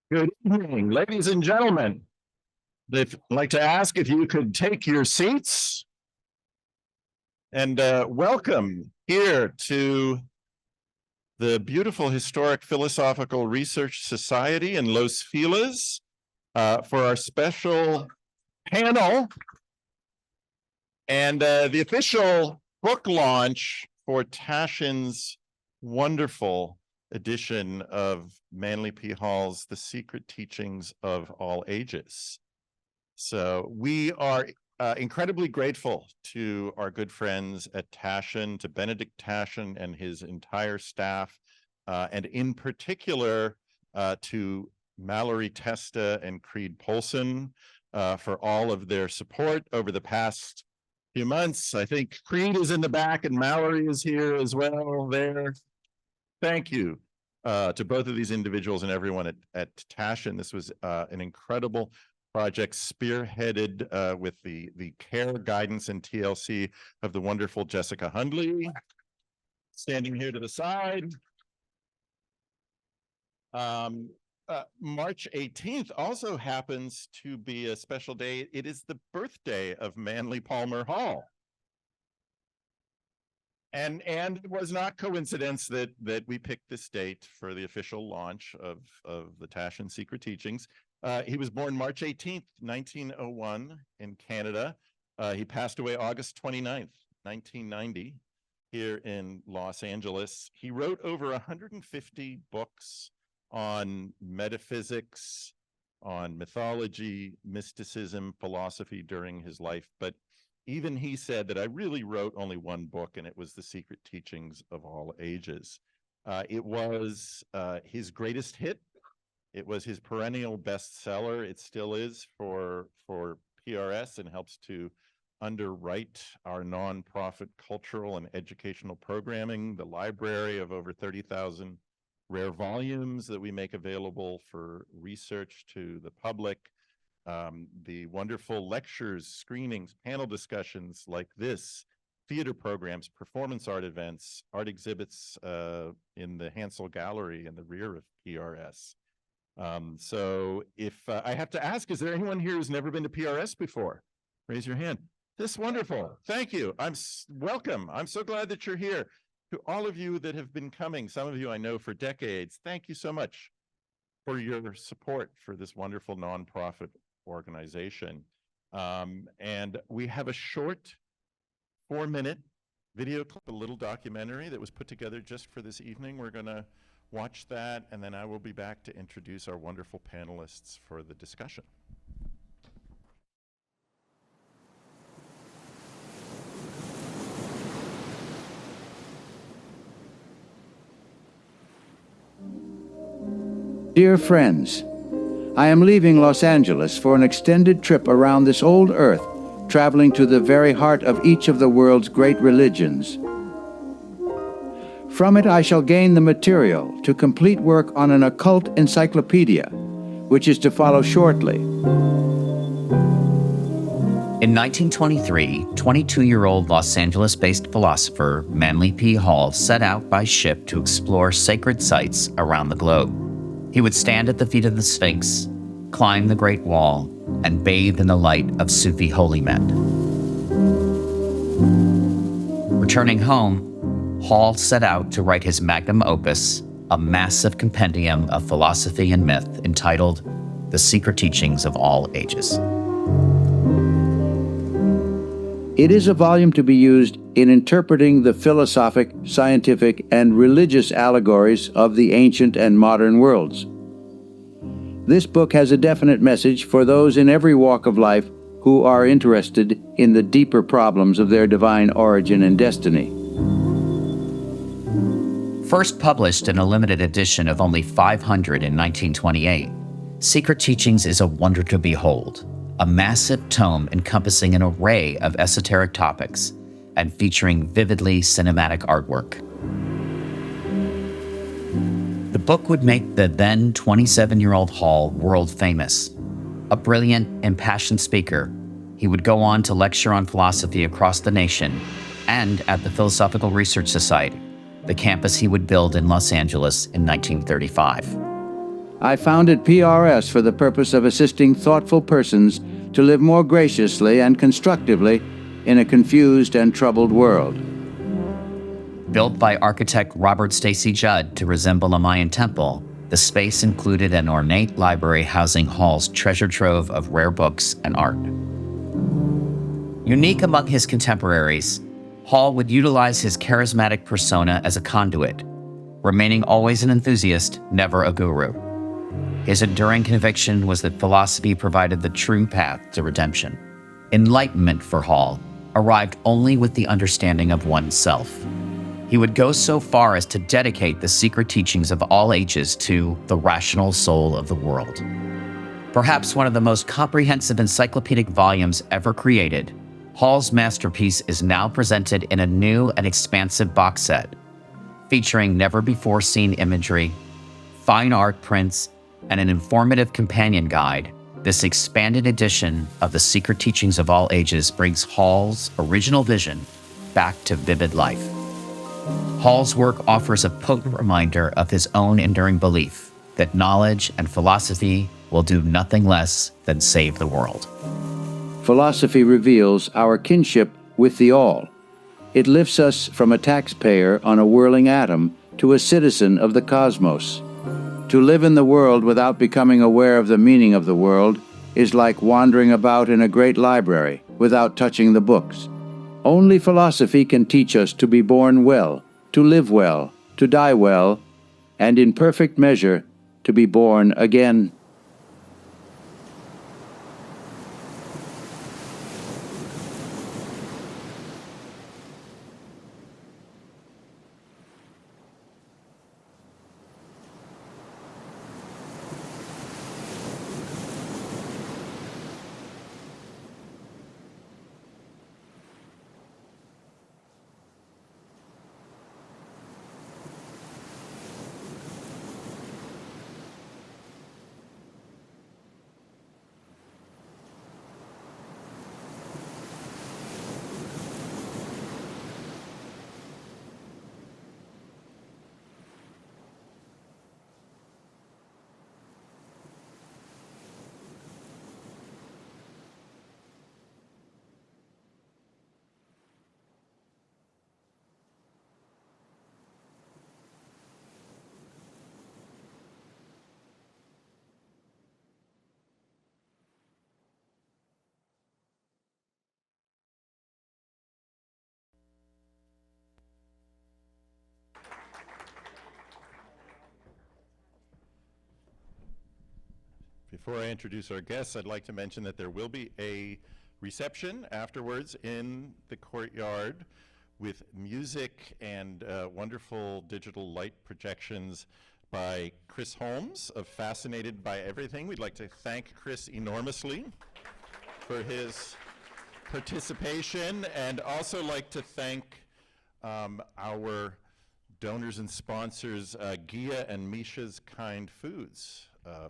Good evening, ladies and gentlemen. I'd like to ask if you could take your seats and welcome here to the beautiful Historic Philosophical Research Society in Los Feliz for our special panel and the official book launch for Taschen's wonderful edition of Manly P. Hall's The Secret Teachings of All Ages. So we are incredibly grateful to our good friends at Taschen, to Benedict Taschen and his entire staff, and in particular to Mallory Testa and Creed Polson for all of their support over the past few months. I think Creed is in the back and Mallory is here as well there. Thank you to both of these individuals and everyone at Taschen. This was an incredible project spearheaded with the care, guidance, and TLC of the wonderful Jessica Hundley, standing here to the side. March 18th also happens to be a special day. It is the birthday of Manly Palmer Hall. And it was not coincidence that we picked this date for the official launch of the Taschen Secret Teachings. He was born March 18th, 1901 in Canada. He passed away August 29th, 1990 here in Los Angeles. He wrote over 150 books on metaphysics, on mythology, mysticism, philosophy during his life. But even he said that I really wrote only one book, and it was The Secret Teachings of All Ages. It was his greatest hit. It was his perennial bestseller. It still is for PRS and helps to underwrite our nonprofit cultural and educational programming, the library of over 30,000 rare volumes that we make available for research to the public, the wonderful lectures, screenings, panel discussions like this, theater programs, performance art events, art exhibits in the Hansel Gallery in the rear of PRS. So if I have to ask, is there anyone here who's never been to PRS before? Raise your hand. This is wonderful. Thank you. Welcome. I'm so glad that you're here. To all of you that have been coming, some of you I know for decades, thank you so much for your support for this wonderful nonprofit organization. And we have a short 4-minute video clip, a little documentary that was put together just for this evening. We're going to watch that, and then I will be back to introduce our wonderful panelists for the discussion. Dear friends, I am leaving Los Angeles for an extended trip around this old earth, traveling to the very heart of each of the world's great religions. From it I shall gain the material to complete work on an occult encyclopedia, which is to follow shortly. In 1923, 22-year-old Los Angeles-based philosopher Manly P. Hall set out by ship to explore sacred sites around the globe. He would stand at the feet of the Sphinx, climb the Great Wall, and bathe in the light of Sufi holy men. Returning home, Hall set out to write his magnum opus, a massive compendium of philosophy and myth entitled The Secret Teachings of All Ages. It is a volume to be used in interpreting the philosophic, scientific, and religious allegories of the ancient and modern worlds. This book has a definite message for those in every walk of life who are interested in the deeper problems of their divine origin and destiny. First published in a limited edition of only 500 in 1928, Secret Teachings is a wonder to behold. A massive tome encompassing an array of esoteric topics and featuring vividly cinematic artwork. The book would make the then 27-year-old Hall world famous. A brilliant, impassioned speaker, he would go on to lecture on philosophy across the nation and at the Philosophical Research Society, the campus he would build in Los Angeles in 1935. I founded PRS for the purpose of assisting thoughtful persons to live more graciously and constructively in a confused and troubled world. Built by architect Robert Stacy Judd to resemble a Mayan temple, the space included an ornate library housing Hall's treasure trove of rare books and art. Unique among his contemporaries, Hall would utilize his charismatic persona as a conduit, remaining always an enthusiast, never a guru. His enduring conviction was that philosophy provided the true path to redemption. Enlightenment for Hall arrived only with the understanding of oneself. He would go so far as to dedicate the secret teachings of all ages to the rational soul of the world. Perhaps one of the most comprehensive encyclopedic volumes ever created, Hall's masterpiece is now presented in a new and expansive box set, featuring never-before-seen imagery, fine art prints, and an informative companion guide. This expanded edition of the Secret Teachings of All Ages brings Hall's original vision back to vivid life. Hall's work offers a potent reminder of his own enduring belief that knowledge and philosophy will do nothing less than save the world. Philosophy reveals our kinship with the all. It lifts us from a taxpayer on a whirling atom to a citizen of the cosmos. To live in the world without becoming aware of the meaning of the world is like wandering about in a great library without touching the books. Only philosophy can teach us to be born well, to live well, to die well, and in perfect measure, to be born again. Before I introduce our guests, I'd like to mention that there will be a reception afterwards in the courtyard with music and wonderful digital light projections by Chris Holmes of Fascinated by Everything. We'd like to thank Chris enormously for his participation, and also like to thank our donors and sponsors, Gia and Misha's Kind Foods,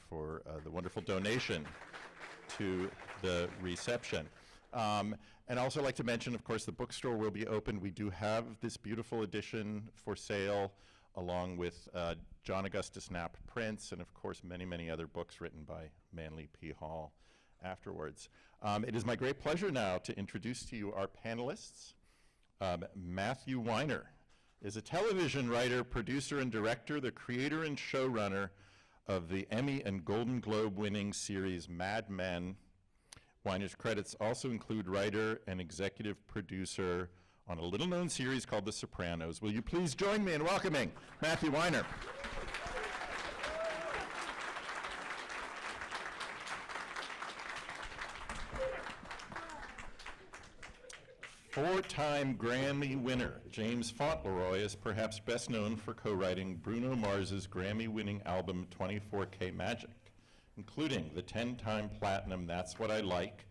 for the wonderful donation to the reception. And also like to mention, of course, the bookstore will be open. We do have this beautiful edition for sale, along with John Augustus Knapp prints, and of course many, many other books written by Manly P. Hall afterwards. It is my great pleasure now to introduce to you our panelists. Mathew Weiner is a television writer, producer, and director, the creator and showrunner of the Emmy and Golden Globe winning series Mad Men. Weiner's credits also include writer and executive producer on a little-known series called The Sopranos. Will you please join me in welcoming Mathew Weiner? Four-time Grammy winner James Fauntleroy is perhaps best known for co-writing Bruno Mars's Grammy-winning album 24K Magic, including the 10-time platinum That's What I Like,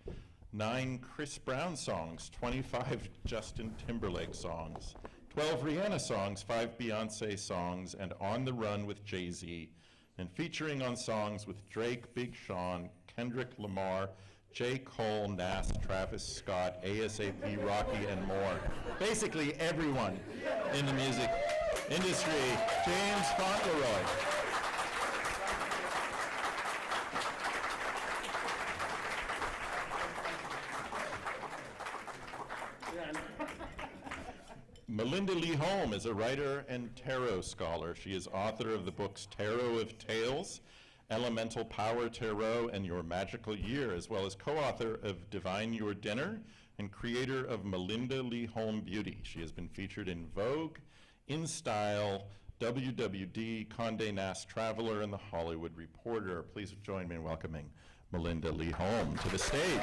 9 Chris Brown songs, 25 Justin Timberlake songs, 12 Rihanna songs, 5 Beyonce songs, and On the Run with Jay-Z, and featuring on songs with Drake, Big Sean, Kendrick Lamar, J. Cole, Nas, Travis Scott, ASAP, Rocky, and more. Basically everyone in the music industry. James Fauntleroy. Melinda Lee Holm is a writer and tarot scholar. She is author of the books Tarot of Tales, Elemental Power Tarot, and Your Magical Year, as well as co-author of Divine Your Dinner and creator of Melinda Lee Holm Beauty. She has been featured in Vogue, In Style, WWD, Condé Nast Traveler, and The Hollywood Reporter. Please join me in welcoming Melinda Lee Holm to the stage.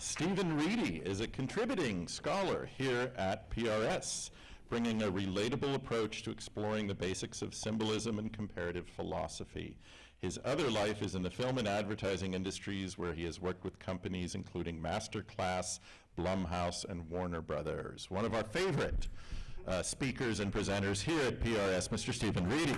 Stephen Reedy is a contributing scholar here at PRS, bringing a relatable approach to exploring the basics of symbolism and comparative philosophy. His other life is in the film and advertising industries, where he has worked with companies including Masterclass, Blumhouse, and Warner Brothers. One of our favorite speakers and presenters here at PRS, Mr. Stephen Reedy.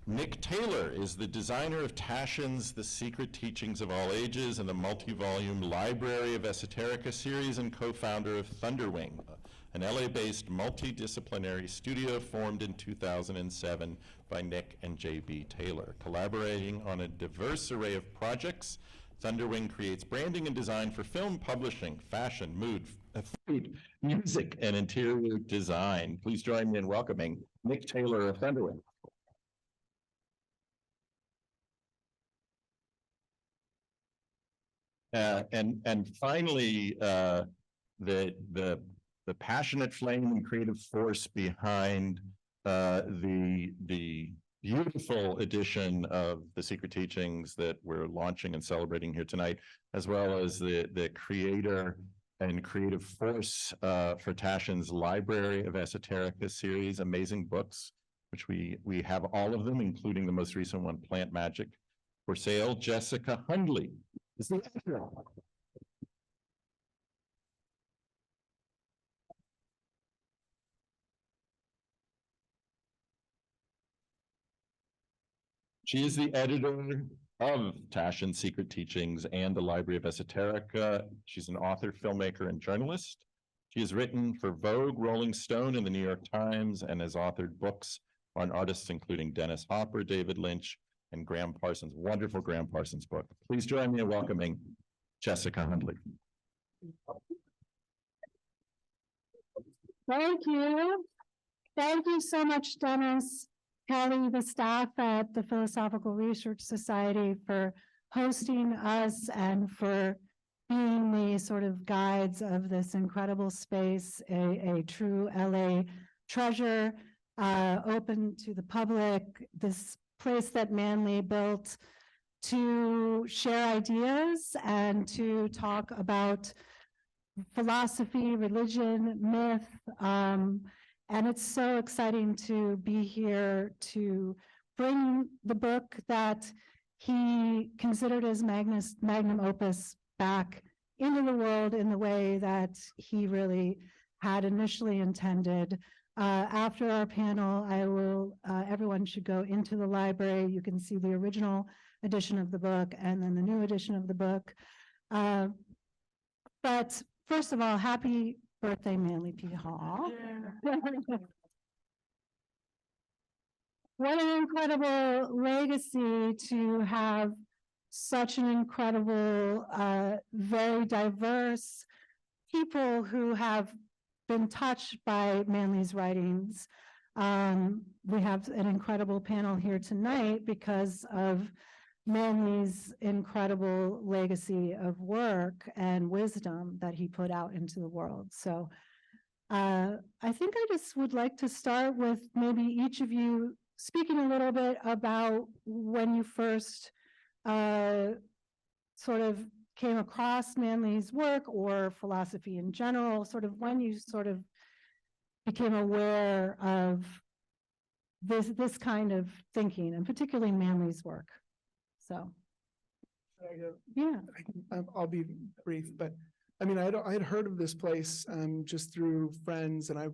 Nick Taylor is the designer of Taschen's The Secret Teachings of All Ages and the multi-volume Library of Esoterica series, and co-founder of Thunderwing, an LA-based multidisciplinary studio formed in 2007 by Nick and J.B. Taylor. Collaborating on a diverse array of projects, Thunderwing creates branding and design for film publishing, fashion, food, music, and interior design. Please join me in welcoming Nick Taylor of Thunderwing. And finally, the passionate flame and creative force behind the beautiful edition of The Secret Teachings that we're launching and celebrating here tonight, as well as the creator and creative force for Taschen's Library of Esoterica series, amazing books, which we have all of them, including the most recent one, Plant Magic, for sale. Jessica Hundley is the editor. She is the editor of Taschen's Secret Teachings and the Library of Esoterica. She's an author, filmmaker, and journalist. She has written for Vogue, Rolling Stone, and the New York Times, and has authored books on artists including Dennis Hopper, David Lynch, and Graham Parsons, wonderful Graham Parsons book. Please join me in welcoming Jessica Hundley. Thank you. Thank you so much, Dennis, Kelly, the staff at the Philosophical Research Society, for hosting us and for being the sort of guides of this incredible space, a true LA treasure, open to the public, this place that Manly built to share ideas and to talk about philosophy, religion, myth, and it's so exciting to be here to bring the book that he considered as magnum opus back into the world in the way that he really had initially intended. After our panel, everyone should go into the library. You can see the original edition of the book and then the new edition of the book. But first of all, happy birthday, Manly P. Hall. What an incredible legacy to have such an incredible, very diverse people who have been touched by Manly's writings. We have an incredible panel here tonight because of Manly's incredible legacy of work and wisdom that he put out into the world. So I think I just would like to start with maybe each of you speaking a little bit about when you first sort of came across Manly's work or philosophy in general, sort of when you sort of became aware of this kind of thinking, and particularly Manly's work. So, yeah, I'll be brief, but I mean, I had heard of this place just through friends, and I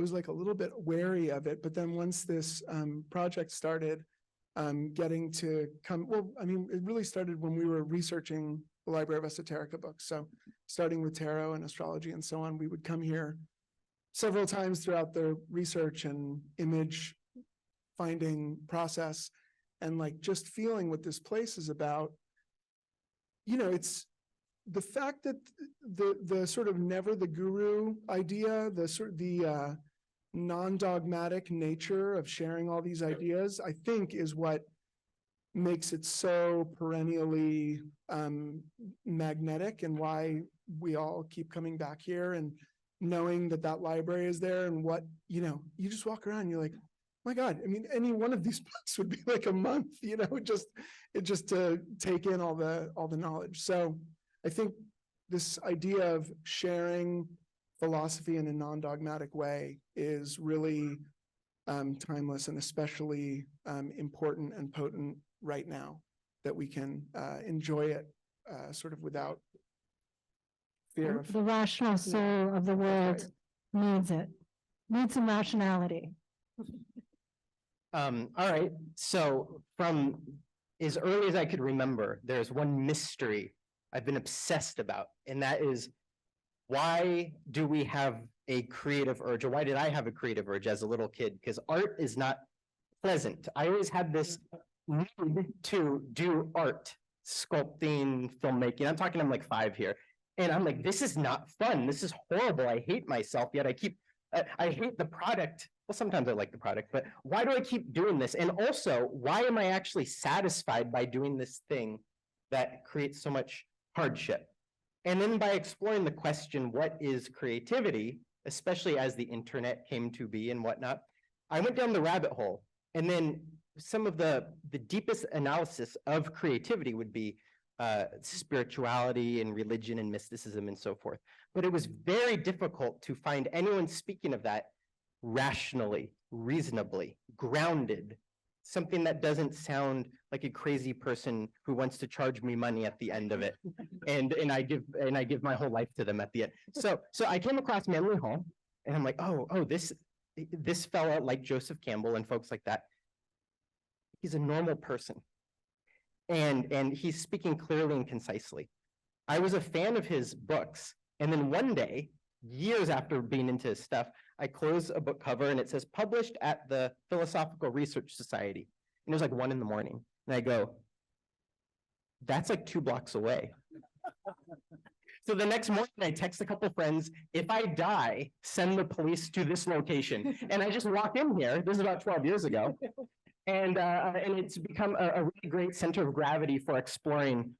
was like a little bit wary of it. But then once this project started getting to come, well, I mean, it really started when we were researching the Library of Esoterica books. So starting with tarot and astrology and so on, we would come here several times throughout the research and image finding process, and like just feeling what this place is about. You know, it's the fact that the sort of never the guru idea, the non-dogmatic nature of sharing all these ideas, I think is what makes it so perennially magnetic, and why we all keep coming back here, and knowing that that library is there, and what, you know, you just walk around and you're like, my God, I mean, any one of these books would be like a month, you know, just to take in all the knowledge. So I think this idea of sharing philosophy in a non-dogmatic way is really timeless, and especially important and potent right now, that we can enjoy it sort of without fear of. The rational soul of the world needs it, needs some rationality. All right, so from as early as I could remember, there's one mystery I've been obsessed about, and that is, why do we have a creative urge, or why did I have a creative urge as a little kid? Because art is not pleasant. I always had this need to do art, sculpting, filmmaking. I'm talking, I'm like 5 here. And I'm like, this is not fun. This is horrible. I hate myself, yet I hate the product. Well, sometimes I like the product, but why do I keep doing this? And also, why am I actually satisfied by doing this thing that creates so much hardship? And then by exploring the question, what is creativity, especially as the internet came to be and whatnot, I went down the rabbit hole. And then some of the deepest analysis of creativity would be spirituality and religion and mysticism and so forth. But it was very difficult to find anyone speaking of that rationally, reasonably, grounded, something that doesn't sound like a crazy person who wants to charge me money at the end of it. And I give my whole life to them at the end. So I came across Manly Hall, and I'm like, oh, this fella, like Joseph Campbell and folks like that, he's a normal person. And he's speaking clearly and concisely. I was a fan of his books. And then one day, years after being into his stuff, I close a book cover and it says published at the Philosophical Research Society. And it was like 1 a.m. And I go, that's like 2 blocks away. So the next morning I text a couple friends, if I die, send the police to this location. And I just walk in here, this is about 12 years ago. And it's become a really great center of gravity for exploring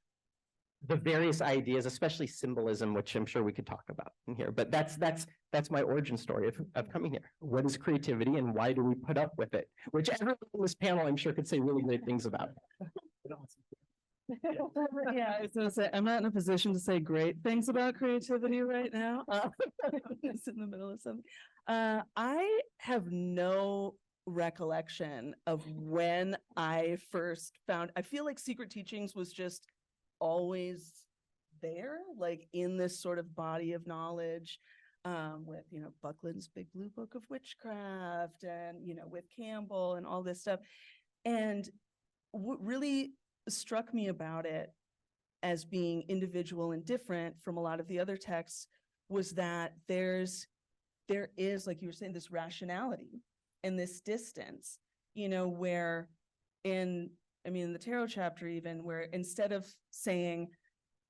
the various ideas, especially symbolism, which I'm sure we could talk about in here. But that's my origin story of coming here. What is creativity and why do we put up with it? Which everyone on this panel, I'm sure, could say really great things about. Yeah, I was gonna say, I'm not in a position to say great things about creativity right now. It's in the middle of something. I have no recollection of when I first found, I feel like Secret Teachings was just always there, like in this sort of body of knowledge, with, you know, Buckland's Big Blue Book of Witchcraft, and, you know, with Campbell and all this stuff. And what really struck me about it as being individual and different from a lot of the other texts was that there is, like you were saying, this rationality and this distance, you know, where in the tarot chapter, even, where instead of saying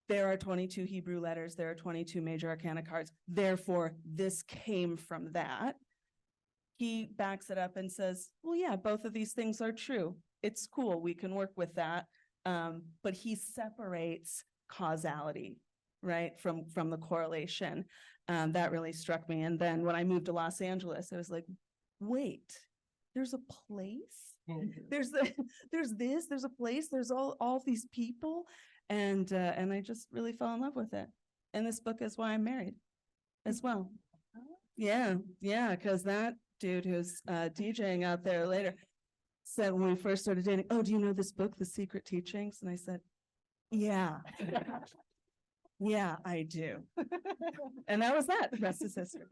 there are 22 Hebrew letters, there are 22 major arcana cards, therefore this came from that, he backs it up and says, well, yeah, both of these things are true. It's cool, we can work with that. But he separates causality, right, from the correlation. That really struck me. And then when I moved to Los Angeles, I was like, wait, there's a place? There's a place, there's all these people. And I just really fell in love with it. And this book is why I'm married as well. Yeah, because that dude who's DJing out there later said when we first started dating, oh, do you know this book, The Secret Teachings? And I said, yeah. Yeah, I do. And that was that. The rest is history.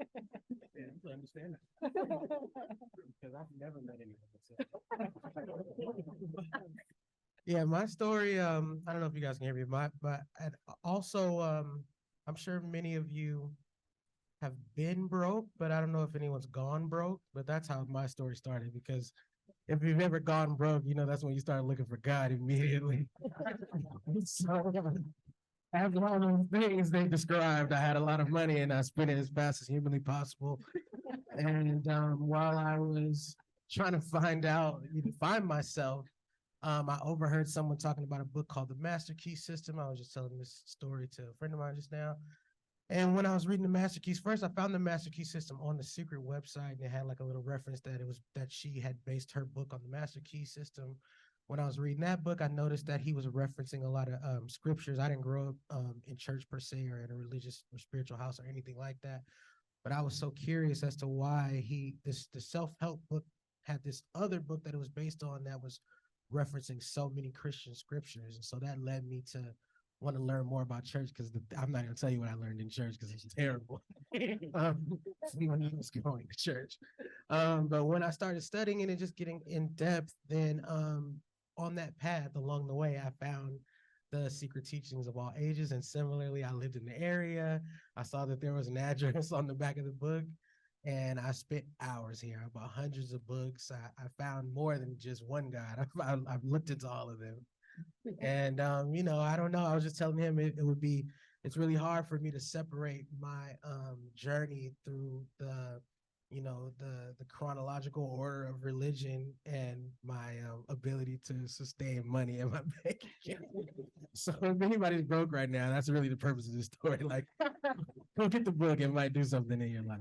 Yeah, I understand that. Because I've never met anyone. Yeah, my story, I don't know if you guys can hear me, but also, I'm sure many of you have been broke, but I don't know if anyone's gone broke, but that's how my story started, because if you've ever gone broke, you know, that's when you start looking for God immediately. So after all those things they described, I had a lot of money and I spent it as fast as humanly possible. And while I was trying to find myself, I overheard someone talking about a book called The Master Key System. I was just telling this story to a friend of mine just now. And when I was reading the Master Keys, first I found the Master Key System on the secret website, and it had like a little reference that she had based her book on the Master Key System. When I was reading that book, I noticed that he was referencing a lot of scriptures. I didn't grow up in church per se, or in a religious or spiritual house or anything like that. But I was so curious as to why the self-help book had this other book that it was based on that was referencing so many Christian scriptures. And so that led me to want to learn more about church, because I'm not going to tell you what I learned in church because it's terrible. When I was going to church. But when I started studying it and just getting in depth, then on that path along the way, I found the secret teachings of all ages. And similarly, I lived in the area. I saw that there was an address on the back of the book, and I spent hours here. I bought hundreds of books. I found more than just one God. I've looked into all of them. And, you know, I don't know. I was just telling him it's really hard for me to separate my journey through the chronological order of religion and my ability to sustain money in my bank account. So if anybody's broke right now, that's really the purpose of this story. Like, go get the book. It might do something in your life.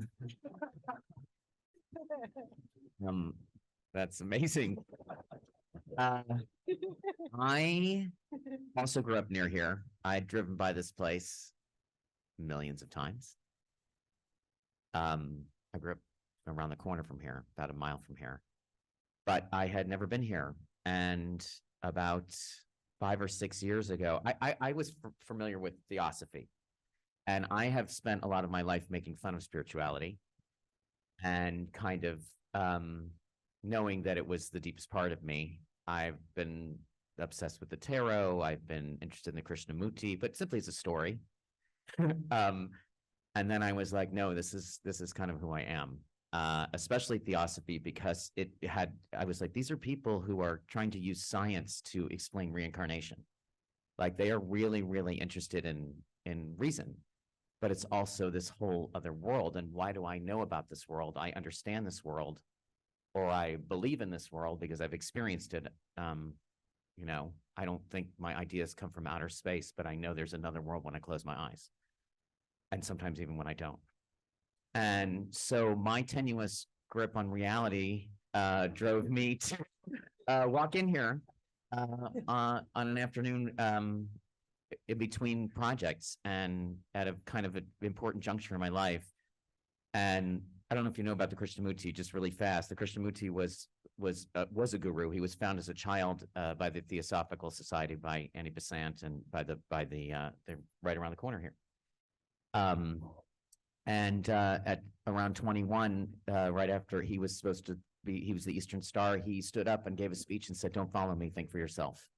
That's amazing. I also grew up near here. I'd driven by this place millions of times. I grew up around the corner from here, about a mile from here, but I had never been here. And about 5 or 6 years ago, I was familiar with theosophy, and I have spent a lot of my life making fun of spirituality and kind of knowing that it was the deepest part of me. I've been obsessed with the tarot. I've been interested in the Krishnamurti, but simply as a story. And then I was like, no, this is kind of who I am, especially theosophy, because I was like, these are people who are trying to use science to explain reincarnation. Like, they are really, really interested in reason, but it's also this whole other world. And why do I know about this world? I understand this world, or I believe in this world because I've experienced it. You know, I don't think my ideas come from outer space, but I know there's another world when I close my eyes, and sometimes even when I don't. And so my tenuous grip on reality drove me to walk in here on an afternoon in between projects, and at a kind of an important juncture in my life. And I don't know if you know about the Krishnamurti, just really fast. The Krishnamurti was a guru. He was found as a child by the Theosophical Society, by Annie Besant, and they're right around the corner here. And at around 21, right after he was supposed to be, he was the Eastern Star, he stood up and gave a speech and said, "Don't follow me, think for yourself."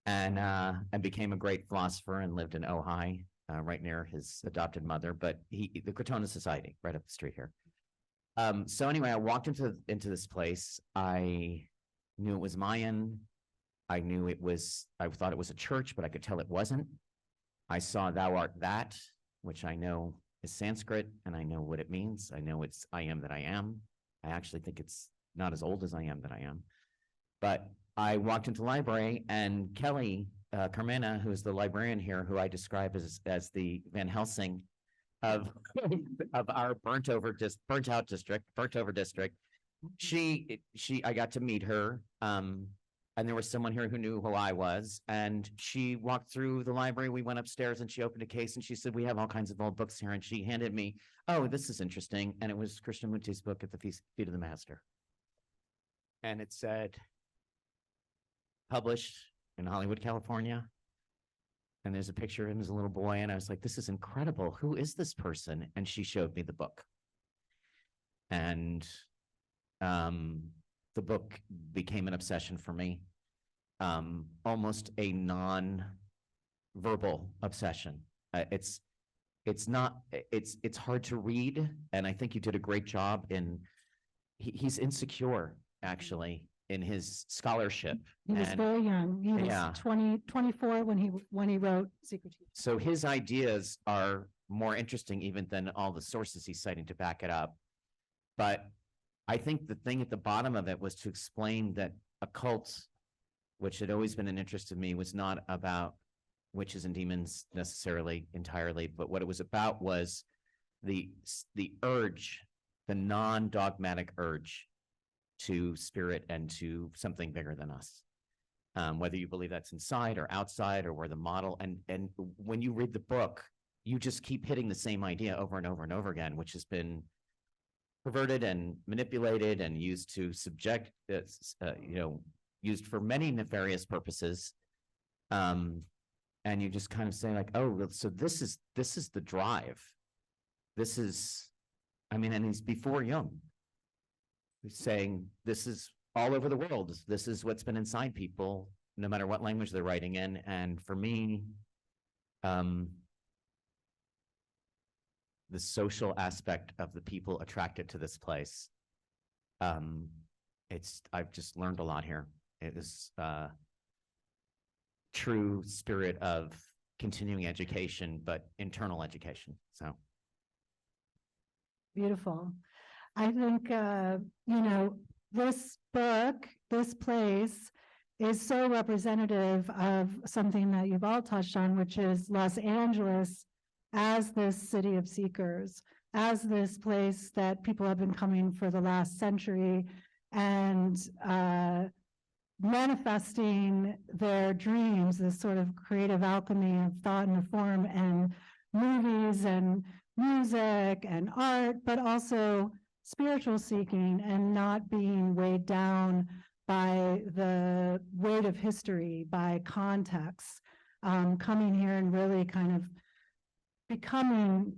And became a great philosopher and lived in Ojai, right near his adopted mother, but the Crotona Society, right up the street here. So anyway, I walked into this place. I knew it was Mayan. I thought it was a church, but I could tell it wasn't. I saw "Thou art that," which I know is Sanskrit, and I know what it means. I know it's "I am that I am." I actually think it's not as old as "I am that I am." But I walked into the library, and Kelly Carmena, who is the librarian here, who I describe as the Van Helsing of our burnt over district. I got to meet her, and there was someone here who knew who I was, and she walked through the library. We went upstairs, and she opened a case, and she said, "We have all kinds of old books here," and she handed me, "Oh, this is interesting," and it was Krishnamurti's book, "At the Feet of the Master," and it said, published in Hollywood, California. And there's a picture of him as a little boy. And I was like, this is incredible. Who is this person? And she showed me the book. And the book became an obsession for me, almost a non-verbal obsession. It's it's not, it's hard to read. And I think you did a great job in, he's insecure actually in his scholarship. He was And very young. He was Yeah. 24 when he wrote Secret Teachings. so his ideas are more interesting even than all the sources he's citing to back it up. But I think the thing at the bottom of it was to explain that a cult, which had always been an interest to me, was not about witches and demons necessarily entirely, but what it was about was the urge, the non-dogmatic urge to spirit and to something bigger than us. Whether you believe that's inside or outside or where the model, and when you read the book, you just keep hitting the same idea over and over and over again, which has been perverted and manipulated and used to subject, used for many nefarious purposes. And you just kind of say like, oh, so this is the drive. This is, I mean, and he's before Jung. He's saying this is all over the world. This is what's been inside people, no matter what language they're writing in. And for me, the social aspect of the people attracted to this place, I've just learned a lot here. It is true spirit of continuing education, but internal education. So Beautiful. I think, this book, this place is so representative of something that you've all touched on, which is Los Angeles as this city of seekers, as this place that people have been coming for the last century and manifesting their dreams, this sort of creative alchemy of thought and form and movies and music and art, but also spiritual seeking and not being weighed down by the weight of history, by context, coming here and really kind of becoming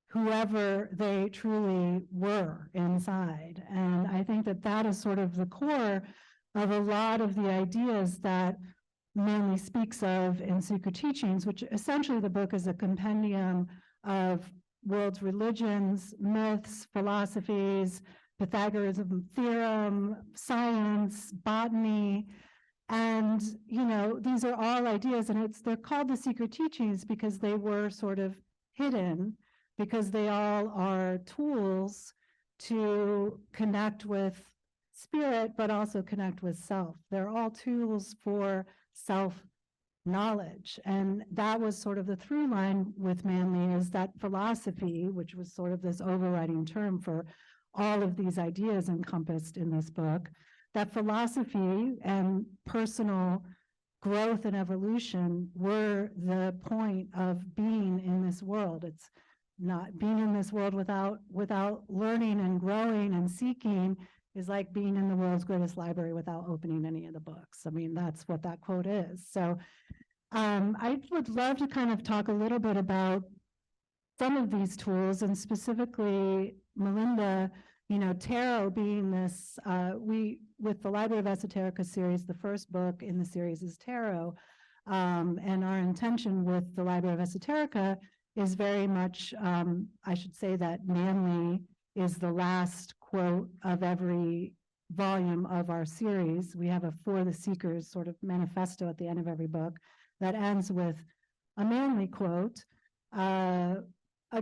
whoever they truly were inside. And I think that that is sort of the core of a lot of the ideas that Manley speaks of in Secret Teachings, which essentially the book is a compendium of world's religions, myths, philosophies, Pythagorean theorem, science, botany, and these are all ideas, and they're called the Secret Teachings because they were sort of hidden, because they all are tools to connect with spirit, but also connect with self. They're all tools for self-knowledge. And that was sort of the through line with Manley, is that philosophy, which was sort of this overriding term for all of these ideas encompassed in this book, that philosophy and personal growth and evolution were the point of being in this world. It's not being in this world without learning and growing and seeking is like being in the world's greatest library without opening any of the books. I mean, that's what that quote is. So I would love to kind of talk a little bit about some of these tools, and specifically, Melinda, tarot being this, with the Library of Esoterica series, the first book in the series is tarot. And our intention with the Library of Esoterica is very much, I should say that Manley is the last quote of every volume of our series. We have a For the Seekers sort of manifesto at the end of every book that ends with a Manley quote,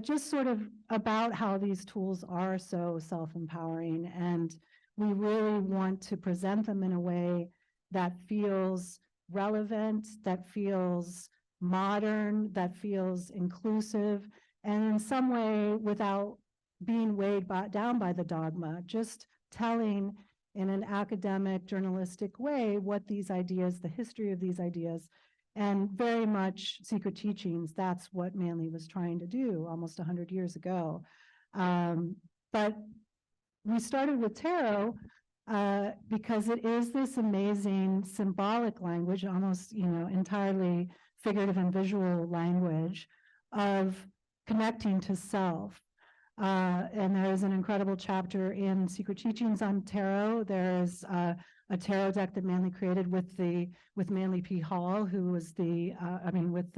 just sort of about how these tools are so self-empowering, and we really want to present them in a way that feels relevant, that feels modern, that feels inclusive, and in some way without being weighed down by the dogma, just telling in an academic, journalistic way what these ideas, the history of these ideas, and very much Secret Teachings, that's what Manley was trying to do almost 100 years ago. But we started with tarot because it is this amazing symbolic language, almost entirely figurative and visual language of connecting to self. And there is an incredible chapter in Secret Teachings on tarot. There's a tarot deck that Manley created with Manly P. Hall, who was with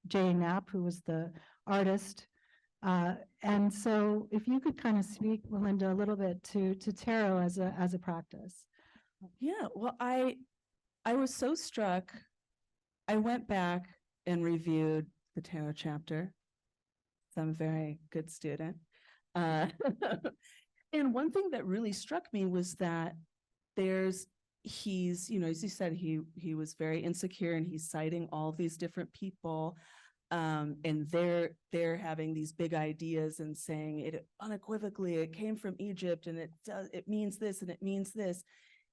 J. Knapp, who was the artist And so if you could kind of speak, Melinda, a little bit to tarot as a practice. Yeah, well, I was so struck. I went back and reviewed the tarot chapter. So I'm a very good student. And one thing that really struck me was that he's, as you said, he was very insecure and he's citing all these different people. And they're having these big ideas and saying it unequivocally, it came from Egypt and it means this and it means this.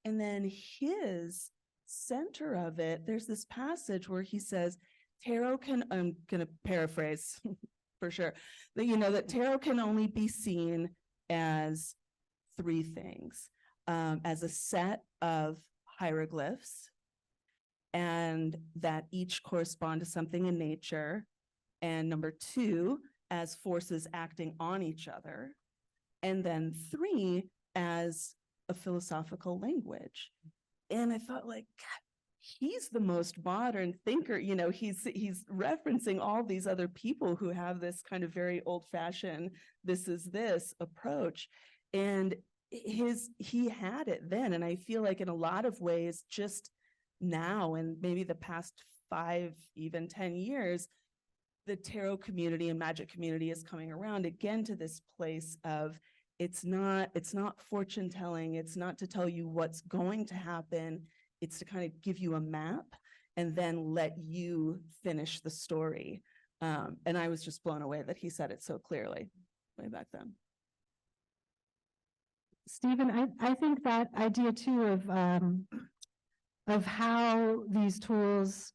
And then his center of it, there's this passage where he says, tarot can, I'm going to paraphrase for sure, that, that tarot can only be seen as three things, as a set of hieroglyphs, and that each correspond to something in nature. And number two, as forces acting on each other. And then three, as a philosophical language. And I thought, like, God, he's the most modern thinker. He's referencing all these other people who have this kind of very old-fashioned, this is this approach. And he had it then. And I feel like in a lot of ways, just now and maybe the past 5, even 10 years, the tarot community and magic community is coming around again to this place of it's not fortune telling. It's not to tell you what's going to happen. It's to kind of give you a map and then let you finish the story. And I was just blown away that he said it so clearly way back then. Stephen, I think that idea too of how these tools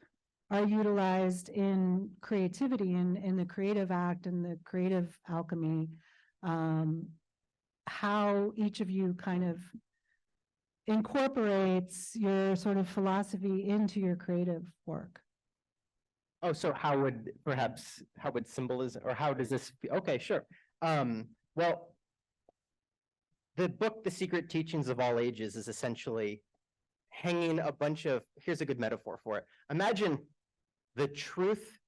are utilized in creativity and in the creative act and the creative alchemy, how each of you kind of incorporates your sort of philosophy into your creative work. Oh, so how would symbolism, or how does this, okay, sure. Well, the book, The Secret Teachings of All Ages, is essentially hanging a bunch of, here's a good metaphor for it. Imagine the truth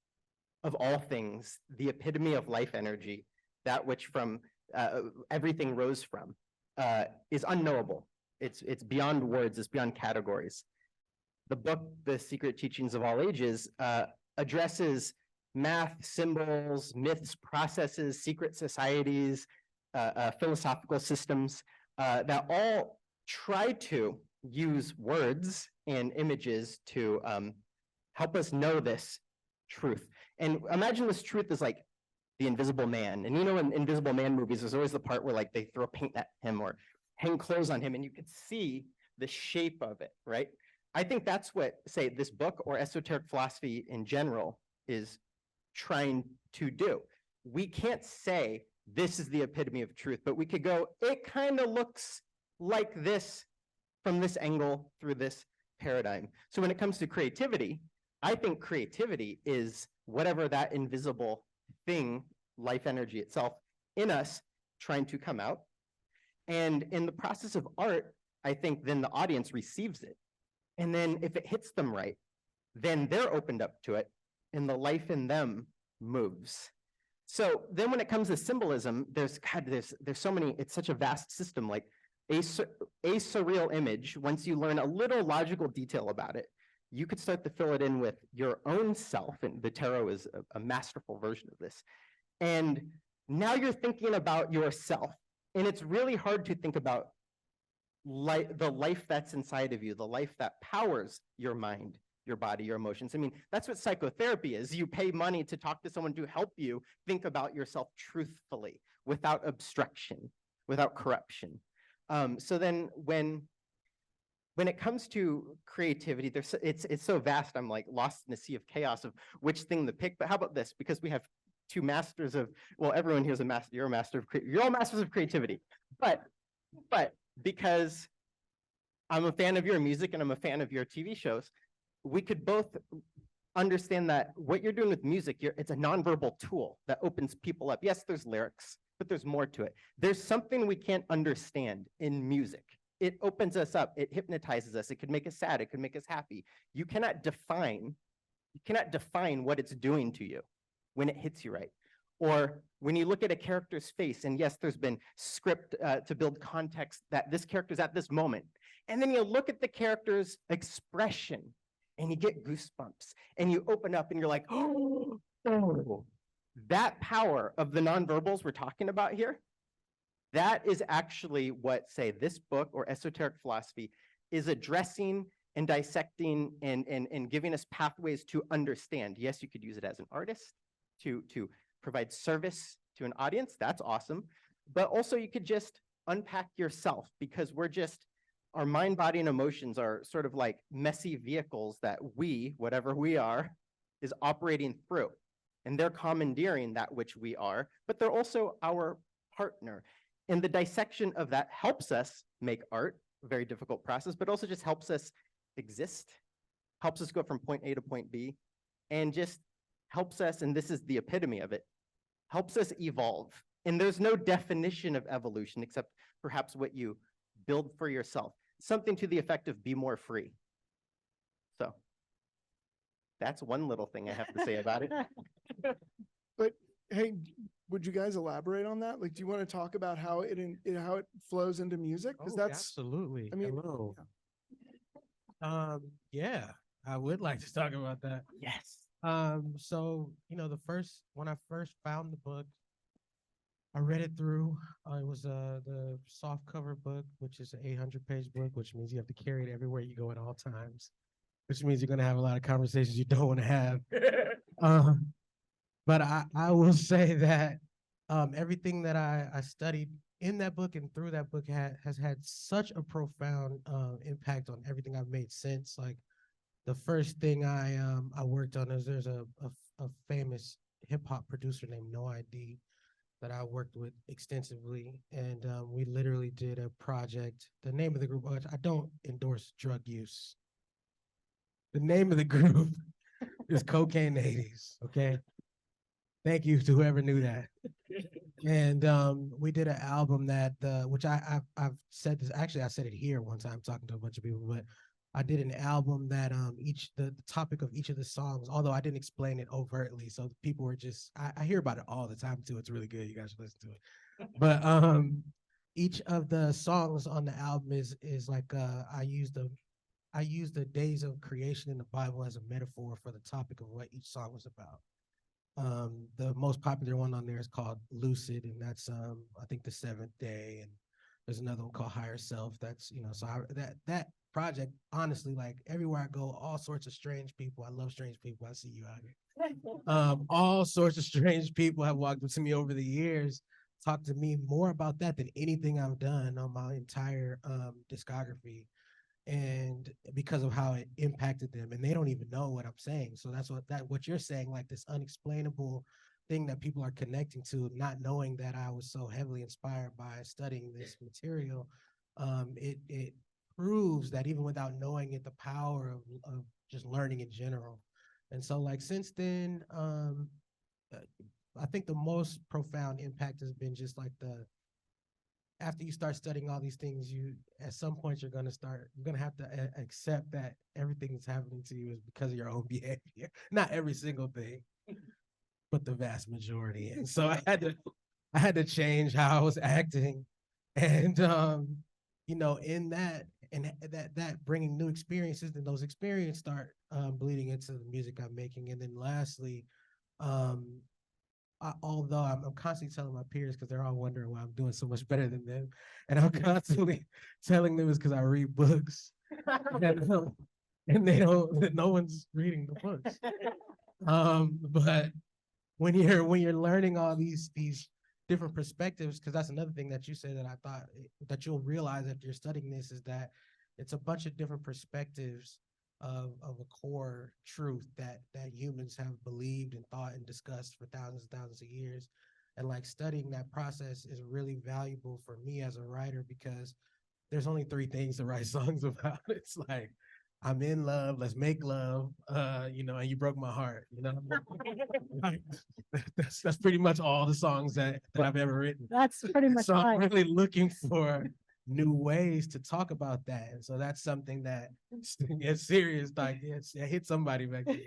of all things, the epitome of life energy, that which from everything rose from, is unknowable. It's beyond words, it's beyond categories. The book, The Secret Teachings of All Ages, addresses math, symbols, myths, processes, secret societies, philosophical systems that all try to use words and images to help us know this truth. And imagine this truth is like the Invisible Man. And in Invisible Man movies, there's always the part where like they throw paint at him or hang clothes on him and you can see the shape of it, right? I think that's what, say, this book or esoteric philosophy in general is trying to do. We can't say this is the epitome of truth, but we could go, it kind of looks like this from this angle through this paradigm. So when it comes to creativity, I think creativity is whatever that invisible thing, life energy itself in us trying to come out. And in the process of art, I think then the audience receives it. And then if it hits them right, then they're opened up to it and the life in them moves. So then when it comes to symbolism, there's so many, it's such a vast system, like a surreal image, once you learn a little logical detail about it, you could start to fill it in with your own self, and the tarot is a masterful version of this. And now you're thinking about yourself, and it's really hard to think about the life that's inside of you, the life that powers your mind, your body, your emotions. I mean, that's what psychotherapy is. You pay money to talk to someone to help you think about yourself truthfully, without obstruction, without corruption. So then when it comes to creativity, it's so vast, I'm like lost in a sea of chaos of which thing to pick. But how about this? Because we have two masters of, well, everyone here's a master, you're a master of, you're all masters of creativity. But because I'm a fan of your music and I'm a fan of your TV shows, we could both understand that what you're doing with music, it's a nonverbal tool that opens people up. Yes, there's lyrics, but there's more to it. There's something we can't understand in music. It opens us up, it hypnotizes us, it could make us sad, it could make us happy. You cannot define what it's doing to you when it hits you right. Or when you look at a character's face, and yes, there's been script to build context that this character's at this moment. And then you look at the character's expression and you get goosebumps and you open up and you're like, oh, that power of the nonverbals we're talking about here, that is actually what, say, this book or esoteric philosophy is addressing and dissecting and giving us pathways to understand. Yes, you could use it as an artist to provide service to an audience. That's awesome. But also you could just unpack yourself, because we're just, our mind, body, and emotions are sort of like messy vehicles that we, whatever we are, is operating through. And they're commandeering that which we are, but they're also our partner. And the dissection of that helps us make art, a very difficult process, but also just helps us exist, helps us go from point A to point B, and just helps us, and this is the epitome of it, helps us evolve. And there's no definition of evolution except perhaps what you build for yourself. Something to the effect of be more free. So that's one little thing I have to say about it. But hey, would you guys elaborate on that? Like, do you want to talk about how it flows into music? Because that's absolutely. I mean, hello. Yeah, I would like to talk about that. Yes. So, you know, when I first found the book, I read it through. It was the soft cover book, which is an 800-page book, which means you have to carry it everywhere you go at all times, which means you're going to have a lot of conversations you don't want to have. But I will say that everything that I studied in that book and through that book has had such a profound impact on everything I've made since. Like, the first thing I worked on is there's a famous hip hop producer named No ID that I worked with extensively, and we literally did a project. The name of the group, I don't endorse drug use. The name of the group is Cocaine 80s. Okay, thank you to whoever knew that. And we did an album that which I've said this, actually I said it here one time talking to a bunch of people, but I did an album that the topic of each of the songs, although I didn't explain it overtly, so people were just, I hear about it all the time too. It's really good. You guys should listen to it. But each of the songs on the album is like I use the days of creation in the Bible as a metaphor for the topic of what each song was about. The most popular one on there is called Lucid, and that's I think the seventh day, and there's another one called Higher Self. That's, you know, so that project, honestly, like everywhere I go, all sorts of strange people. I love strange people. I see you out here. All sorts of strange people have walked up to me over the years, talked to me more about that than anything I've done on my entire discography. And because of how it impacted them, and they don't even know what I'm saying. So that's what you're saying, like this unexplainable thing that people are connecting to, not knowing that I was so heavily inspired by studying this material. It proves that even without knowing it, the power of just learning in general. And so, like, since then, I think the most profound impact has been just like after you start studying all these things, at some point you're gonna have to accept that everything that's happening to you is because of your own behavior. Not every single thing, but the vast majority. And so I had to change how I was acting, and you know, in that and that bringing new experiences, and those experiences start bleeding into the music I'm making. And then lastly, although I'm constantly telling my peers, because they're all wondering why I'm doing so much better than them, and I'm constantly telling them it's because I read books, and they don't. No one's reading the books. But when you're learning all these different perspectives, because that's another thing that you said that I thought that you'll realize after you're studying this, is that it's a bunch of different perspectives of a core truth that humans have believed and thought and discussed for thousands and thousands of years. And like, studying that process is really valuable for me as a writer, because there's only three things to write songs about. It's like, I'm in love, let's make love, you know, and you broke my heart, you know. Like, that's pretty much all the songs that I've ever written. That's pretty much So I'm right. really looking for new ways to talk about that. And so that's something that gets serious, like it hit somebody back there.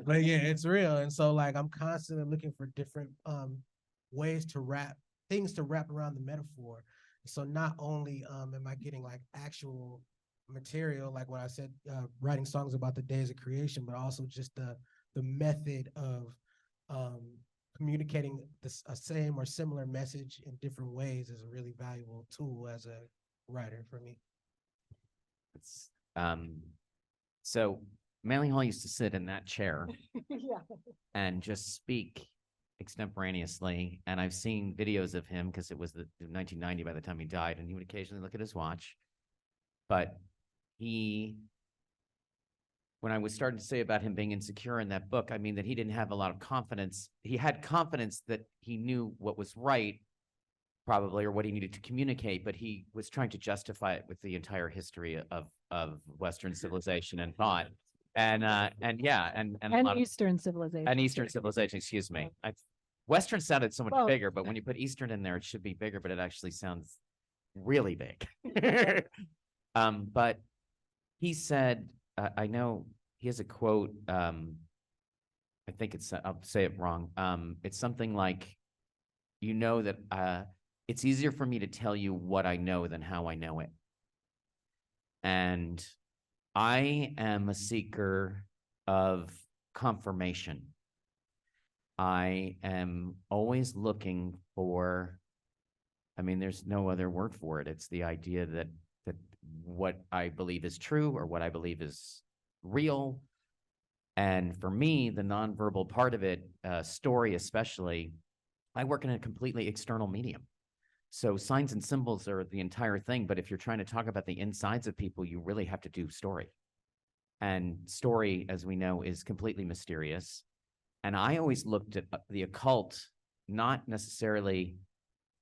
But yeah, it's real. And so like I'm constantly looking for different ways to wrap things to wrap around the metaphor. So not only am I getting like actual material, like what I said, writing songs about the days of creation, but also just the method of communicating a same or similar message in different ways is a really valuable tool as a writer for me. It's, so Manly Hall used to sit in that chair and just speak extemporaneously. And I've seen videos of him because it was the 1990 by the time he died, and he would occasionally look at his watch. But when I was starting to say about him being insecure in that book, I mean that he didn't have a lot of confidence. He had confidence that he knew what was right, probably, or what he needed to communicate, but he was trying to justify it with the entire history of Western civilization and thought. And yeah, and Eastern civilization. And Eastern civilization, excuse me. Western sounded so much Well, bigger, but when you put Eastern in there, it should be bigger, but it actually sounds really big. But he said, I know he has a quote, I think it's, I'll say it wrong. It's something like, you know that it's easier for me to tell you what I know than how I know it. And I am a seeker of confirmation. I am always looking for, I mean, there's no other word for it. It's the idea that what I believe is true or what I believe is real. And for me, the nonverbal part of it, story especially, I work in a completely external medium. So signs and symbols are the entire thing. But if you're trying to talk about the insides of people, you really have to do story. And story, as we know, is completely mysterious. And I always looked at the occult, not necessarily,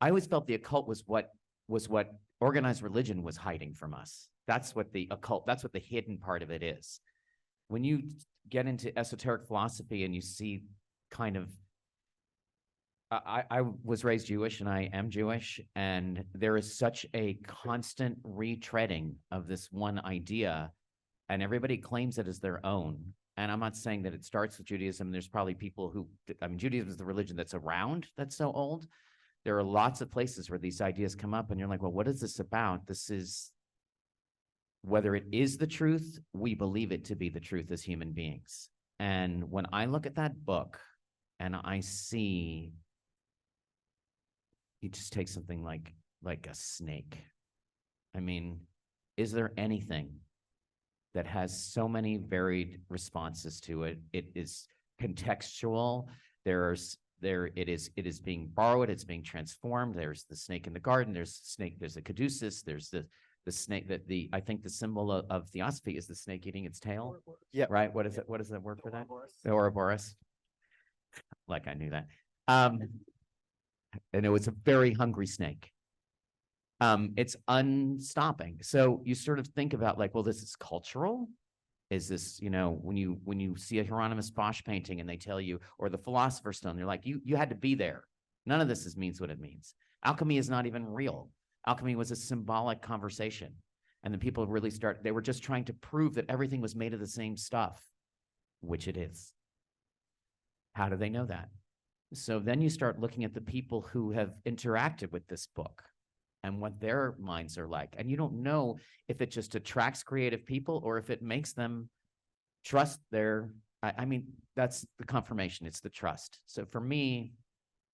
I always felt the occult was what organized religion was hiding from us. That's what the occult, that's what the hidden part of it is. When you get into esoteric philosophy and you see kind of, I was raised Jewish and I am Jewish, and there is such a constant retreading of this one idea, and everybody claims it as their own. And I'm not saying that it starts with Judaism. There's probably people who, I mean, Judaism is the religion that's around, that's so old. There are lots of places where these ideas come up and you're like, well, what is this about? This is, whether it is the truth, we believe it to be the truth as human beings. And when I look at that book and I see, you just take something like a snake. I mean, is there anything that has so many varied responses to it? It is contextual. It is being borrowed, it's being transformed. There's the snake in the garden, there's the snake, there's a caduceus, there's the snake that I think the symbol of theosophy is the snake eating its tail. Yeah. Right? What is it? What is the word for that? The Ouroboros. Like I knew that. And it was a very hungry snake. It's unstopping. So you sort of think about like, well, this is cultural. Is this, you know, when you see a Hieronymus Bosch painting and they tell you, or the Philosopher's Stone, they're like, you had to be there. None of this means what it means. Alchemy is not even real. Alchemy was a symbolic conversation. And then people really they were just trying to prove that everything was made of the same stuff, which it is. How do they know that? So then you start looking at the people who have interacted with this book and what their minds are like. And you don't know if it just attracts creative people or if it makes them trust I mean, that's the confirmation, it's the trust. So for me,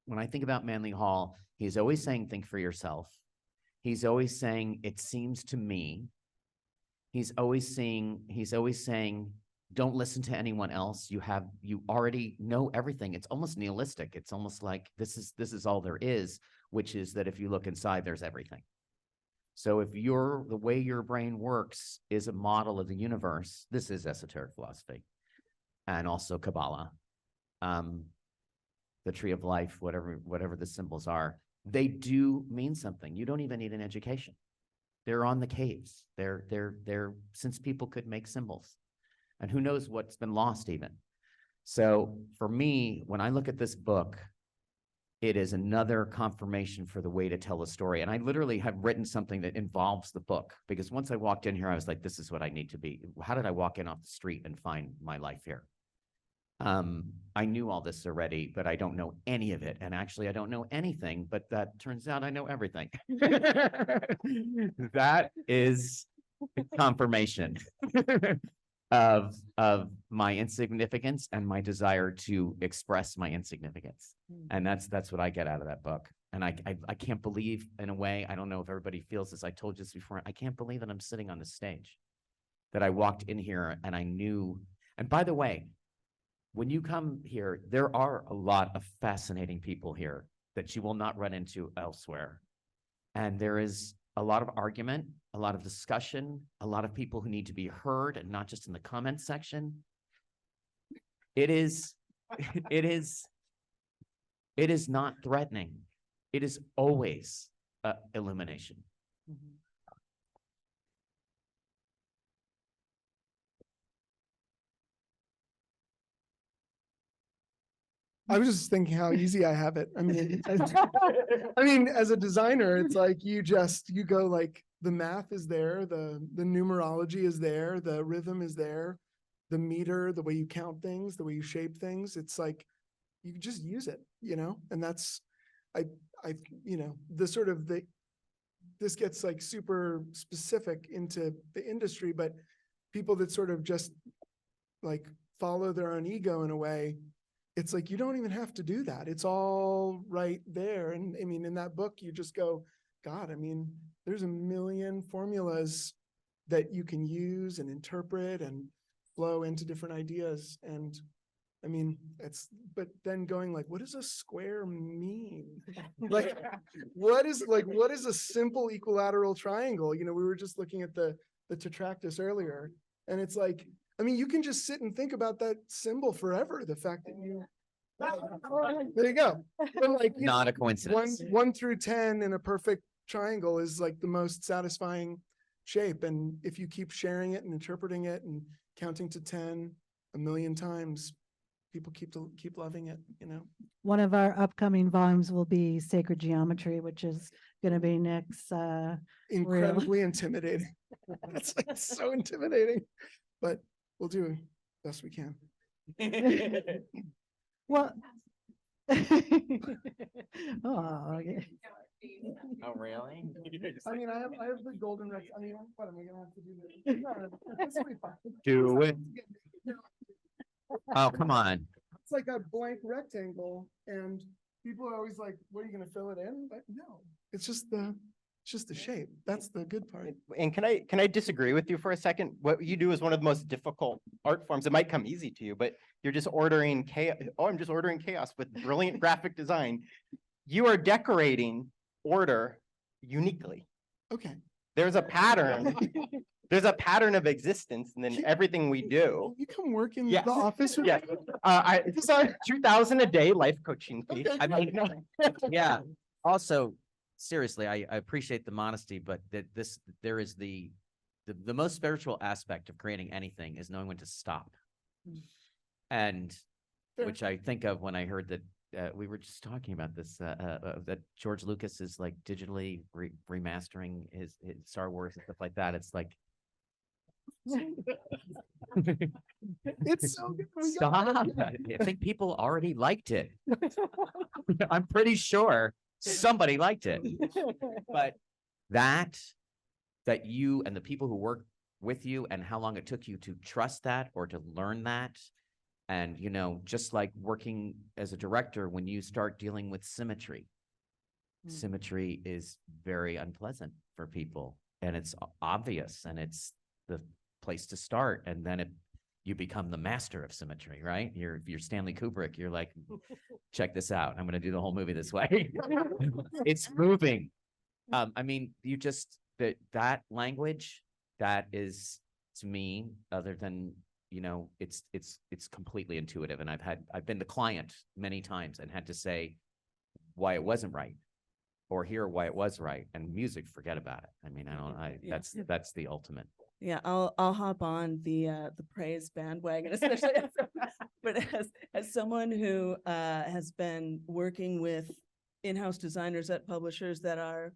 when I think about Manly Hall, he's always saying, think for yourself. He's always saying, it seems to me. He's always saying, don't listen to anyone else. You already know everything. It's almost nihilistic. It's almost like this is all there is, which is that if you look inside, there's everything. So if the way your brain works is a model of the universe, this is esoteric philosophy and also Kabbalah, the tree of life, whatever the symbols are, they do mean something. You don't even need an education. They're on the caves. They're since people could make symbols. And who knows what's been lost even. So for me, when I look at this book, it is another confirmation for the way to tell a story. And I literally have written something that involves the book, because once I walked in here, I was like, this is what I need to be. How did I walk in off the street and find my life here? I knew all this already, but I don't know any of it. And actually, I don't know anything, but that turns out I know everything. That is confirmation of my insignificance and my desire to express my insignificance. And that's what I get out of that book. And I can't believe, in a way, I don't know if everybody feels this. I told you this before. I can't believe that I'm sitting on the stage, that I walked in here and I knew. And by the way, when you come here, there are a lot of fascinating people here that you will not run into elsewhere. And there is a lot of argument, a lot of discussion, a lot of people who need to be heard, and not just in the comment section. It is not threatening. It is always illumination. I was just thinking how easy I have it. I mean, as a designer, it's like you go like, the math is there, the numerology is there, the rhythm is there, the meter, the way you count things, the way you shape things. It's like, you just use it, and that's, this gets like super specific into the industry, but people that sort of just like follow their own ego in a way, it's like, you don't even have to do that. It's all right there. And I mean, in that book, you just go, God, I mean, there's a million formulas that you can use and interpret and flow into different ideas. And I mean, but then going like, what does a square mean? Like, what is a simple equilateral triangle? We were just looking at the tetractys earlier, and it's like, I mean, you can just sit and think about that symbol forever. The fact that there you go. But like, Not a coincidence. 1 through 10 in a perfect triangle is like the most satisfying shape. And if you keep sharing it and interpreting it and counting to 10 a million times, people keep loving it, One of our upcoming volumes will be Sacred Geometry, which is going to be next. Incredibly intimidating. It's like so intimidating, but we'll do the best we can. Well, oh, okay. Oh, really? I mean, I have the golden rec. I mean, what am I gonna have to do? No, this will be fine. Do it. Oh, come on. It's like a blank rectangle, and people are always like, "What are you gonna fill it in?" But no, it's just the shape. That's the good part. And can I disagree with you for a second? What you do is one of the most difficult art forms. It might come easy to you, but you're just ordering chaos. Oh, I'm just ordering chaos with brilliant graphic design. You are decorating order uniquely. Okay. There's a pattern. There's a pattern of existence, and then everything we do. You come work in Yes. the office with Yes. me? It's a 2,000 a day life coaching fee. Okay. I mean, yeah. Also, seriously, I appreciate the modesty, but there is the most spiritual aspect of creating anything is knowing when to stop. And Fair. which I think of when I heard that we were just talking about this, that George Lucas is like digitally remastering his Star Wars and stuff like that. It's like, It's so good. stop. I think people already liked it. I'm pretty sure somebody liked it. But that you and the people who work with you and how long it took you to trust that or to learn that. And, just like working as a director, when you start dealing with symmetry, symmetry is very unpleasant for people, and it's obvious, and it's the place to start. And then you become the master of symmetry, right? You're Stanley Kubrick. You're like, check this out. I'm going to do the whole movie this way. It's moving. I mean, that language, that is, to me, other than, it's completely intuitive. And I've been the client many times and had to say why it wasn't right, or hear why it was right. And music, forget about it. I mean, that's the ultimate. Yeah, I'll hop on the praise bandwagon, especially but as someone who has been working with in-house designers at publishers that are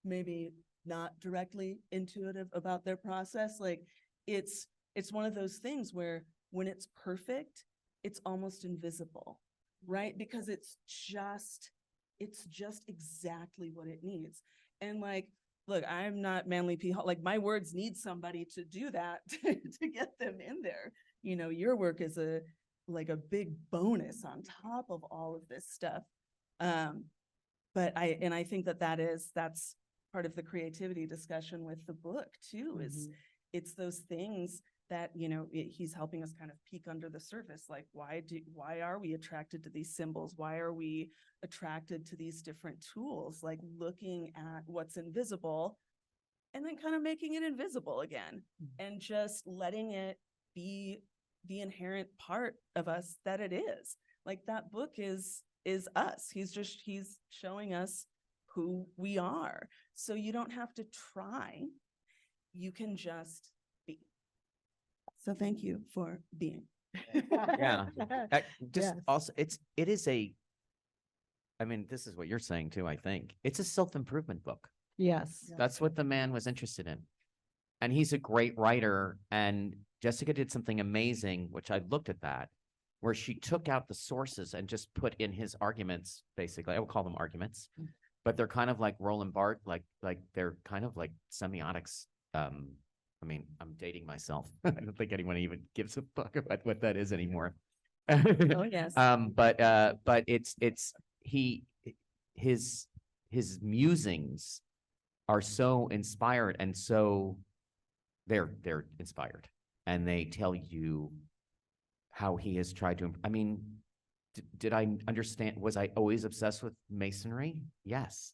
maybe not directly intuitive about their process. Like it's one of those things where when it's perfect, it's almost invisible, right? Because it's just exactly what it needs. And like, look, I'm not Manly P. Hall. Like my words need somebody to do that to get them in there. You know, your work is a big bonus on top of all of this stuff. But I think that's part of the creativity discussion with the book too, is it's those things that, you know, he's helping us kind of peek under the surface. Like, why are we attracted to these symbols? Why are we attracted to these different tools? Like looking at what's invisible and then kind of making it invisible again and just letting it be the inherent part of us that it is. Like that book is us. He's showing us who we are. So you don't have to try. You can just be. So thank you for being. Yeah. Just Yes. also, I mean, this is what you're saying too, I think. It's a self-improvement book. Yes. That's what the man was interested in. And he's a great writer. And Jessica did something amazing, which I looked at that, where she took out the sources and just put in his arguments, basically. I would call them arguments, but they're kind of like Roland Barthes, like they're kind of like semiotics. I mean, I'm dating myself. I don't think anyone even gives a fuck about what that is anymore. Oh, yes. But his musings are so inspired, and so they're inspired, and they tell you how he has tried to. I mean, did I understand? Was I always obsessed with masonry? Yes.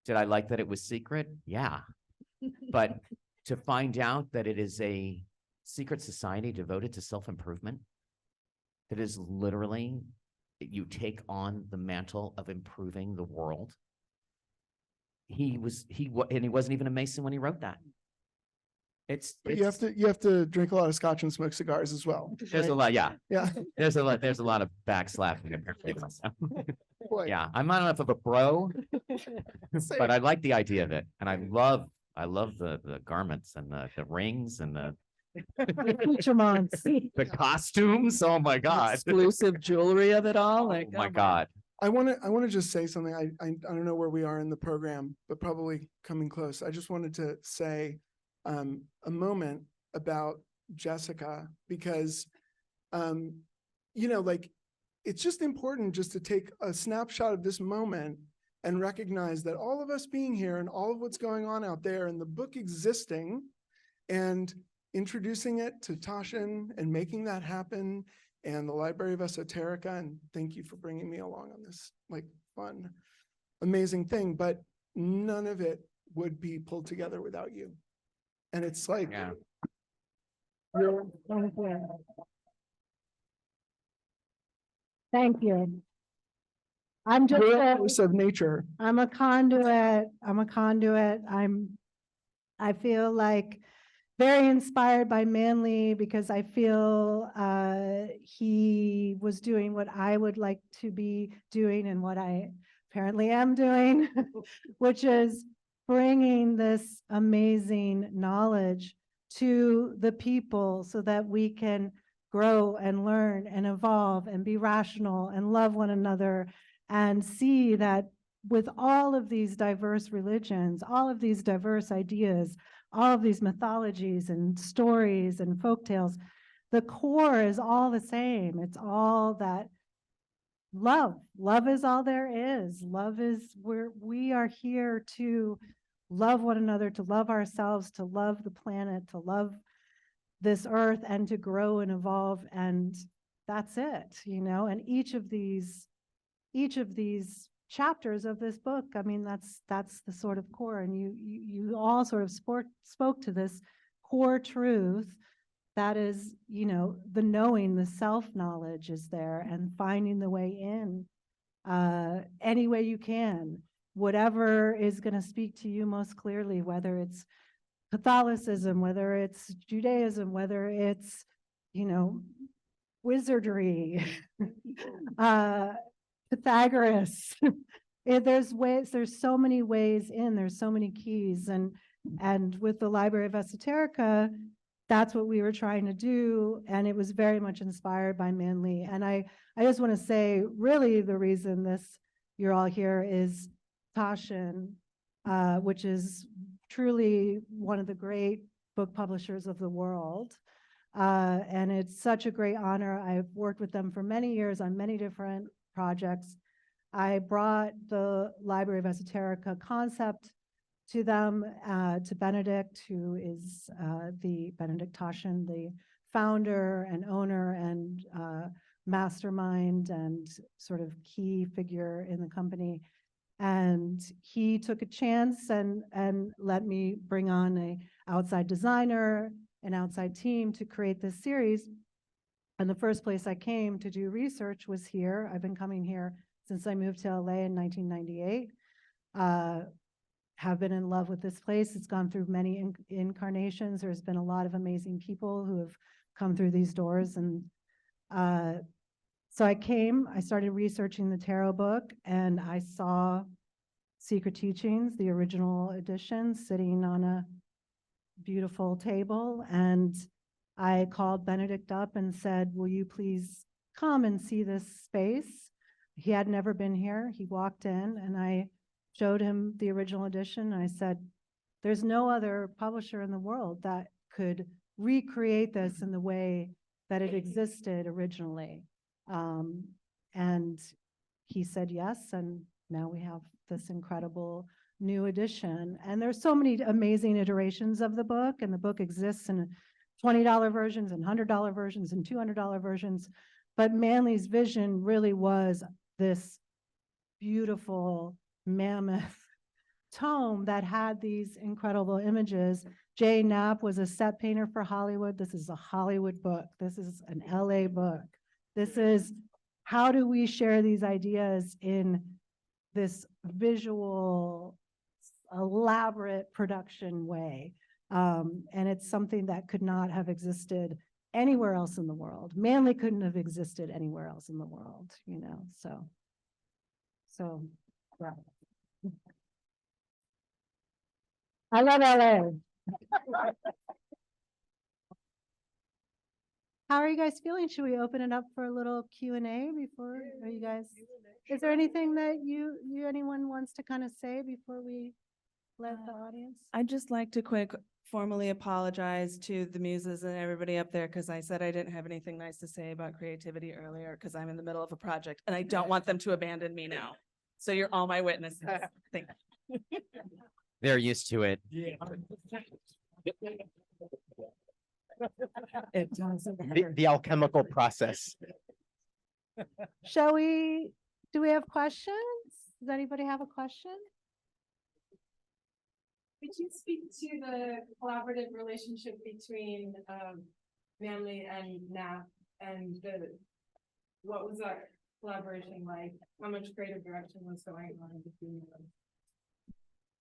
Did I like that it was secret? Yeah. But to find out that it is a secret society devoted to self-improvement, that is literally, you take on the mantle of improving the world. And he wasn't even a Mason when he wrote that. But you have to drink a lot of scotch and smoke cigars as well. There's a right? lot, yeah. Yeah. There's a lot of backslapping. Boy. Yeah, I'm not enough of a bro, but I like the idea of it, and I love the garments and the rings and the Accoutrements. costumes. Oh my God! Exclusive jewelry of it all. Like, Oh my oh God! I want to just say something. I don't know where we are in the program, but probably coming close. I just wanted to say a moment about Jessica, because like it's just important just to take a snapshot of this moment and recognize that all of us being here and all of what's going on out there and the book existing and introducing it to Taschen and making that happen, and the Library of Esoterica. And thank you for bringing me along on this like fun, amazing thing. But none of it would be pulled together without you. And it's like, Yeah. Thank you. I'm just force of nature. I'm a conduit. I feel like very inspired by Manly because I feel he was doing what I would like to be doing and what I apparently am doing, which is bringing this amazing knowledge to the people so that we can grow and learn and evolve and be rational and love one another and see that with all of these diverse religions, all of these diverse ideas, all of these mythologies and stories and folktales, the core is all the same. It's all that love. Love is all there is. Love is where we are here to love one another, to love ourselves, to love the planet, to love this earth, and to grow and evolve. And that's it, and each of these chapters of this book, I mean, that's the sort of core. And you all sort of spoke to this core truth that is, the knowing, the self-knowledge is there, and finding the way in any way you can, whatever is going to speak to you most clearly, whether it's Catholicism, whether it's Judaism, whether it's, wizardry, Pythagoras, there's so many ways in, there's so many keys, and with the Library of Esoterica, that's what we were trying to do, and it was very much inspired by Manly. And I just want to say, really, the reason you're all here is Taschen, which is truly one of the great book publishers of the world. And it's such a great honor. I've worked with them for many years on many different projects. I brought the Library of Esoterica concept to them, to Benedict, who is the Benedict Taschen, the founder and owner and mastermind and sort of key figure in the company. And he took a chance and let me bring on an outside designer, an outside team to create this series. And the first place I came to do research was here. I've been coming here since I moved to LA in 1998. Have been in love with this place. It's gone through many incarnations. There's been a lot of amazing people who have come through these doors. And so I started researching the tarot book, and I saw Secret Teachings, the original edition, sitting on a beautiful table. And I called Benedict up and said, will you please come and see this space? He had never been here. He walked in, and I showed him the original edition. And I said, there's no other publisher in the world that could recreate this in the way that it existed originally. And he said yes, and now we have this incredible new edition. And there's so many amazing iterations of the book, and the book exists in $20 versions and $100 versions and $200 versions. But Manly's vision really was this beautiful mammoth tome that had these incredible images. Jay Knapp was a set painter for Hollywood. This is a Hollywood book. This is an LA book. This is, how do we share these ideas in this visual, elaborate production way? And it's something that could not have existed anywhere else in the world. Manly couldn't have existed anywhere else in the world, you know, so yeah. I love LA. How are you guys feeling? Should we open it up for a little Q&A before, are you guys, is there anything that anyone wants to kind of say before we let the audience? I'd just like to formally apologize to the muses and everybody up there, because I said I didn't have anything nice to say about creativity earlier, because I'm in the middle of a project and I don't want them to abandon me now. So you're all my witnesses. Thank you. They're used to it. It doesn't The alchemical process. Do we have questions? Does anybody have a question? Could you speak to the collaborative relationship between Manly and Knapp, and what was that collaboration like? How much creative direction was going on between them?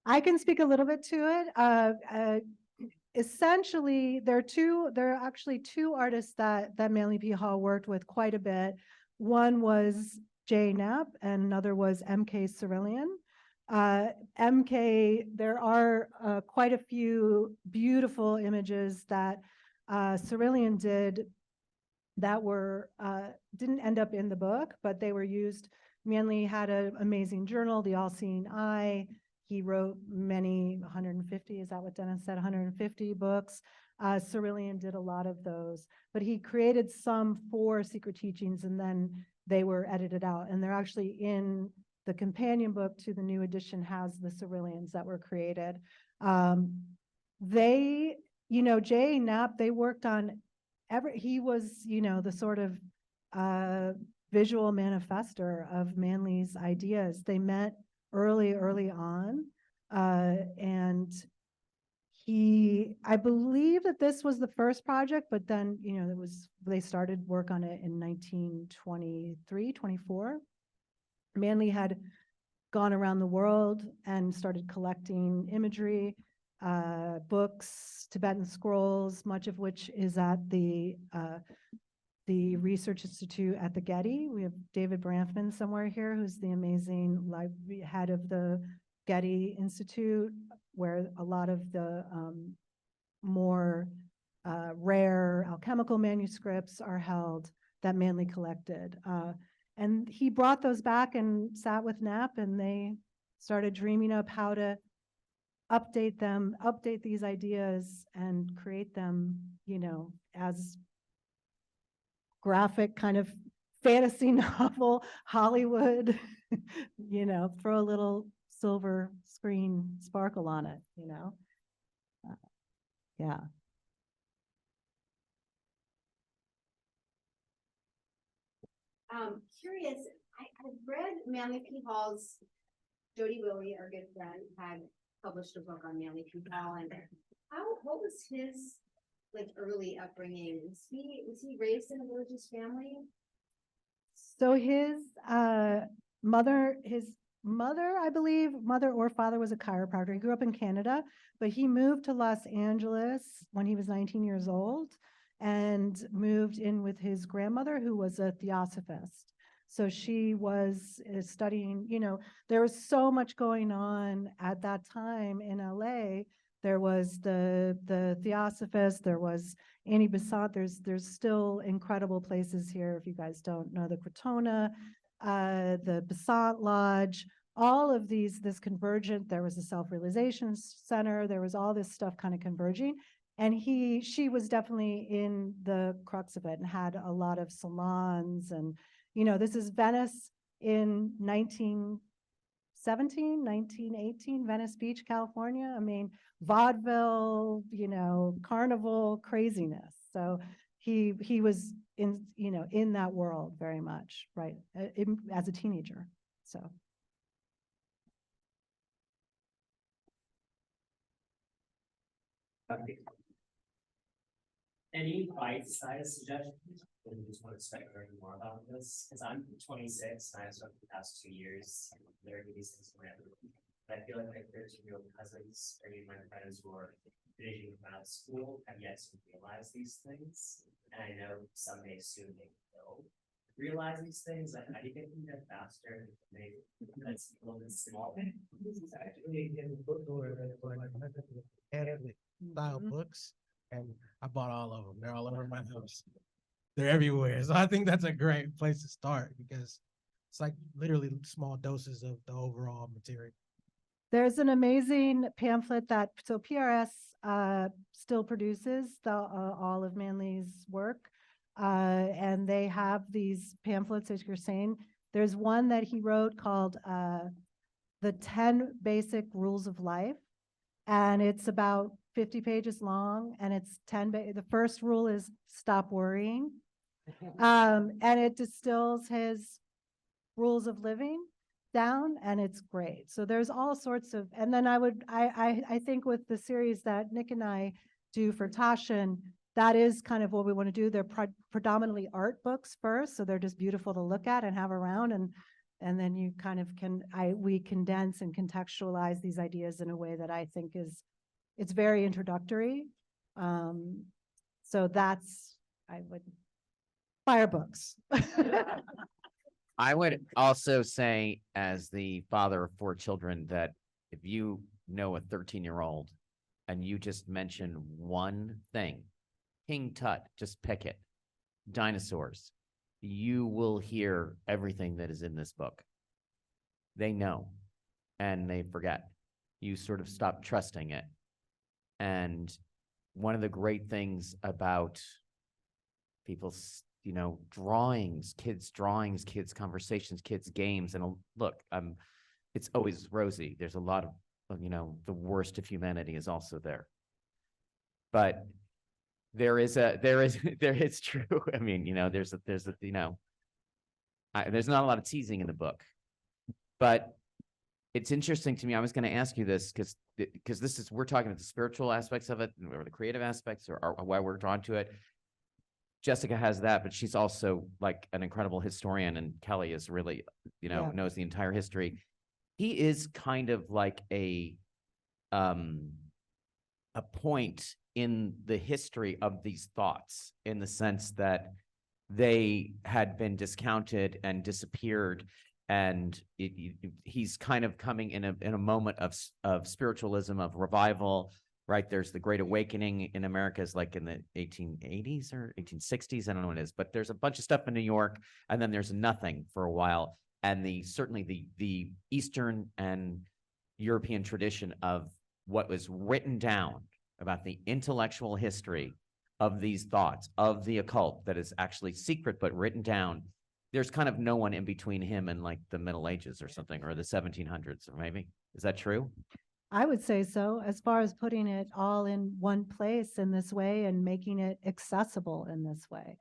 I can speak a little bit to it. Essentially, there are actually two artists that Manly P. Hall worked with quite a bit. One was Jay Knapp, and another was M.K. Cerulean. MK, there are quite a few beautiful images that Cerulean did that were didn't end up in the book, but they were used. Manly had an amazing journal, The All-Seeing Eye. He wrote many, 150, is that what Dennis said, 150 books. Cerulean did a lot of those, but he created some for Secret Teachings, and then they were edited out, and they're actually in the companion book to the new edition, has the Ceruleans that were created. They, Jay Knapp, they worked on he was, the sort of visual manifester of Manly's ideas. They met early on, and I believe that this was the first project, but then, they started work on it in 1923, 24. Manly had gone around the world and started collecting imagery, books, Tibetan scrolls, much of which is at the the Research Institute at the Getty. We have David Branfman somewhere here, who's the amazing head of the Getty Institute, where a lot of the more rare alchemical manuscripts are held that Manley collected. And he brought those back and sat with Knapp, and they started dreaming up how to update these ideas and create them, you know, as graphic kind of fantasy novel, Hollywood, you know, throw a little silver screen sparkle on it, you know? Yeah. Curious, I've read Manly P. Hall's, Jody Willie, our good friend, had published a book on Manly P. Hall, and what was his like early upbringing? Was he raised in a religious family? So his mother, I believe, mother or father was a chiropractor. He grew up in Canada, but he moved to Los Angeles when he was 19 years old and moved in with his grandmother, who was a theosophist. So she was studying, you know, there was so much going on at that time in LA. There was the Theosophist, there was Annie Besant, there's still incredible places here, if you guys don't know, the Crotona, the Besant Lodge, all of this convergent, there was a self-realization center, there was all this stuff kind of converging. And she was definitely in the crux of it and had a lot of salons. And, you know, this is Venice in 1917, 1918, Venice Beach, California. I mean, vaudeville, you know, carnival craziness. So he was in, you know, in that world very much, right, as a teenager. So. Okay. Any bite-sized suggestions? I just want to start learning more about this, because I'm 26 and I've spent the past 2 years learning these things around. I feel like my 13-year-old cousins, or even my friends who are finishing out of school, have yet to realize these things. And I know someday soon they will realize these things. Like, how do you get them there faster? That's a little bit small. This is actually in the bookstore, style books, and I bought all of them. They're all over my house. They're everywhere. So I think that's a great place to start because it's like literally small doses of the overall material. There's an amazing pamphlet so PRS still produces all of Manley's work. And they have these pamphlets, as you're saying. There's one that he wrote called The 10 Basic Rules of Life. And it's about 50 pages long, and it's the first rule is stop worrying. And it distills his rules of living down, and it's great. So there's all sorts of, and then I think with the series that Nick and I do for Taschen, that is kind of what we want to do. They're predominantly art books first, so they're just beautiful to look at and have around, and then you kind of we condense and contextualize these ideas in a way that I think it's very introductory. So I would fire books. I would also say, as the father of 4 children, that if you know a 13-year-old and you just mention one thing, King Tut, just pick it, dinosaurs, you will hear everything that is in this book. They know, and they forget. You sort of stop trusting it. And one of the great things about people's, you know, drawings, kids' conversations, kids' games, and look, it's always rosy. There's a lot of, you know, the worst of humanity is also there. But it's true. I mean, you know, there's you know, there's not a lot of teasing in the book, but it's interesting to me. I was going to ask you this because we're talking about the spiritual aspects of it or the creative aspects or why we're drawn to it. Jessica has that, but she's also like an incredible historian, and Kelly is really, you know, knows the entire history. He is kind of like a point in the history of these thoughts, in the sense that they had been discounted and disappeared. And he's kind of coming in a moment of spiritualism, of revival, right? There's the Great Awakening in America is like in the 1880s or 1860s. I don't know what it is, but there's a bunch of stuff in New York, and then there's nothing for a while. And certainly the Eastern and European tradition of what was written down about the intellectual history of these thoughts, of the occult that is actually secret but written down. There's kind of no one in between him and like the Middle Ages or something, or the 1700s, or maybe. Is that true? I would say so, as far as putting it all in one place in this way and making it accessible in this way,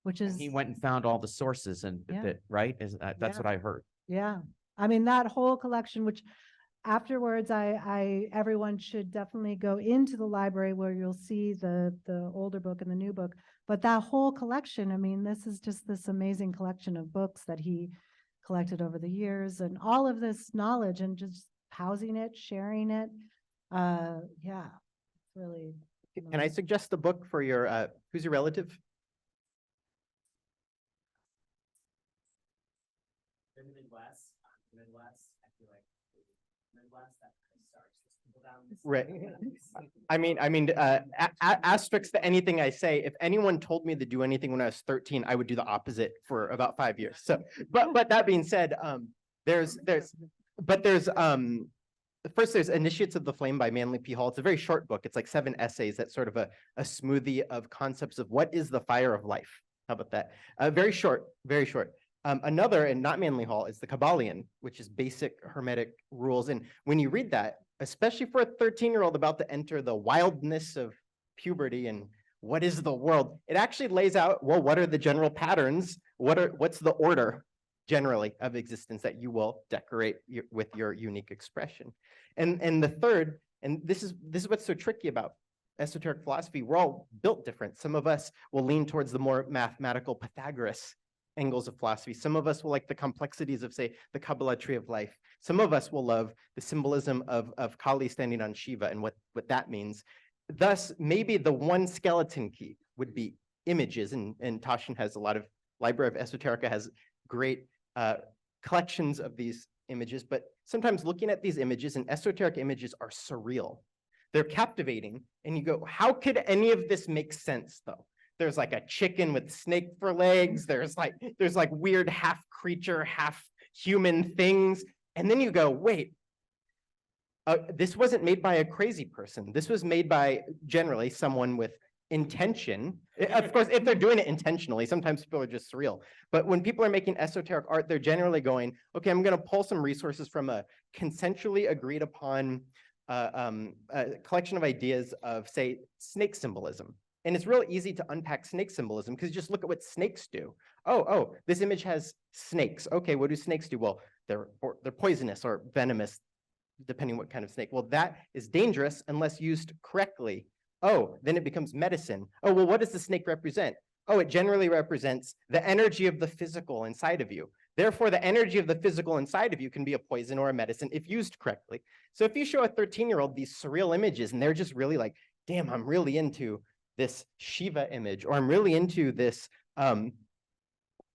which is. He went and found all the sources, and Yeah. that, right? That's Yeah. what I heard. Yeah, I mean, that whole collection, which afterwards, everyone should definitely go into the library where you'll see the older book and the new book. But that whole collection, I mean, this is just this amazing collection of books that he collected over the years, and all of this knowledge, and just housing it, sharing it. Yeah, it's really. Can I suggest a book for your, who's your relative? In the Midwest, I feel like the Midwest, that kind of starts people down this. Right. I mean, asterisks to anything I say. If anyone told me to do anything when I was 13, I would do the opposite for about 5 years. So, but that being said, there's first there's Initiates of the Flame by Manly P. Hall. It's a very short book. It's like 7 essays. That's sort of a smoothie of concepts of what is the fire of life. How about that? Very short, very short. Another, and not Manly Hall, is the Kabbalion, which is basic Hermetic rules. And when you read that, especially for a 13-year-old about to enter the wildness of puberty and what is the world, it actually lays out, well, what are the general patterns? What's the order generally of existence that you will decorate with your unique expression? And the third, and this is what's so tricky about esoteric philosophy, we're all built different. Some of us will lean towards the more mathematical Pythagoras angles of philosophy. Some of us will like the complexities of, say, the Kabbalah tree of life. Some of us will love the symbolism of Kali standing on Shiva and what that means. Thus, maybe the one skeleton key would be images, and Taschen has a lot of, Library of Esoterica has great collections of these images, but sometimes looking at these images, and esoteric images are surreal. They're captivating, and you go, how could any of this make sense, though? There's like a chicken with snake for legs. There's like weird half creature, half human things. And then you go, wait, this wasn't made by a crazy person. This was made by generally someone with intention. Of course, if they're doing it intentionally, sometimes people are just surreal. But when people are making esoteric art, they're generally going, okay, I'm going to pull some resources from a consensually agreed upon a collection of ideas of, say, snake symbolism. And it's real easy to unpack snake symbolism because you just look at what snakes do. Oh, this image has snakes. Okay, what do snakes do? Well, they're poisonous or venomous, depending what kind of snake. Well, that is dangerous unless used correctly. Oh, then it becomes medicine. Oh, well, what does the snake represent? Oh, it generally represents the energy of the physical inside of you. Therefore, the energy of the physical inside of you can be a poison or a medicine if used correctly. So if you show a 13-year-old these surreal images and they're just really like, damn, I'm really into this Shiva image, or I'm really into this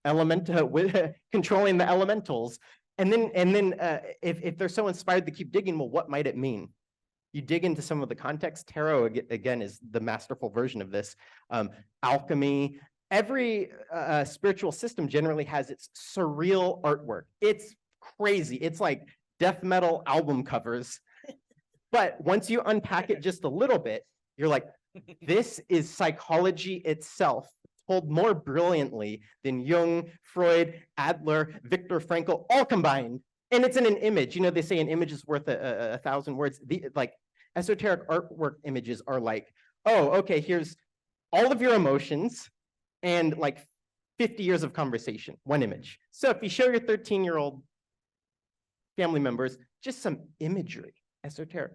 elemental with controlling the elementals. And then if they're so inspired to keep digging, well, what might it mean? You dig into some of the context. Tarot, again, is the masterful version of this. Alchemy. Every spiritual system generally has its surreal artwork. It's crazy. It's like death metal album covers. But once you unpack it just a little bit, you're like, this is psychology itself, told more brilliantly than Jung, Freud, Adler, Viktor Frankl, all combined. And it's in an image. You know, they say an image is worth a 1,000 words. Like esoteric artwork images are like, oh, okay, here's all of your emotions and like 50 years of conversation, one image. So if you show your 13-year-old family members just some imagery, esoteric,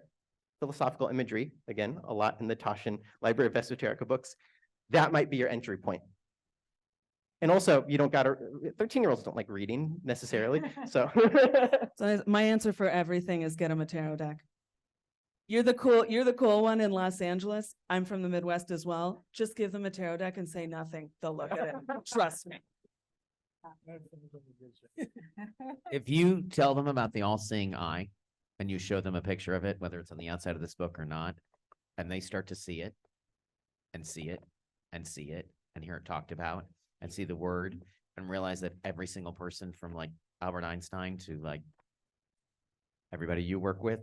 philosophical imagery, again, a lot in the Taschen Library of Esoterica books, that might be your entry point. And also, you don't gotta, 13-year-olds don't like reading necessarily, so. So my answer for everything is get them a tarot deck. You're the cool one in Los Angeles. I'm from the Midwest as well. Just give them a tarot deck and say nothing. They'll look at it. Trust me. If you tell them about the all-seeing eye and you show them a picture of it, whether it's on the outside of this book or not, and they start to see it and see it and see it and hear it talked about and see the word and realize that every single person from like Albert Einstein to like everybody you work with,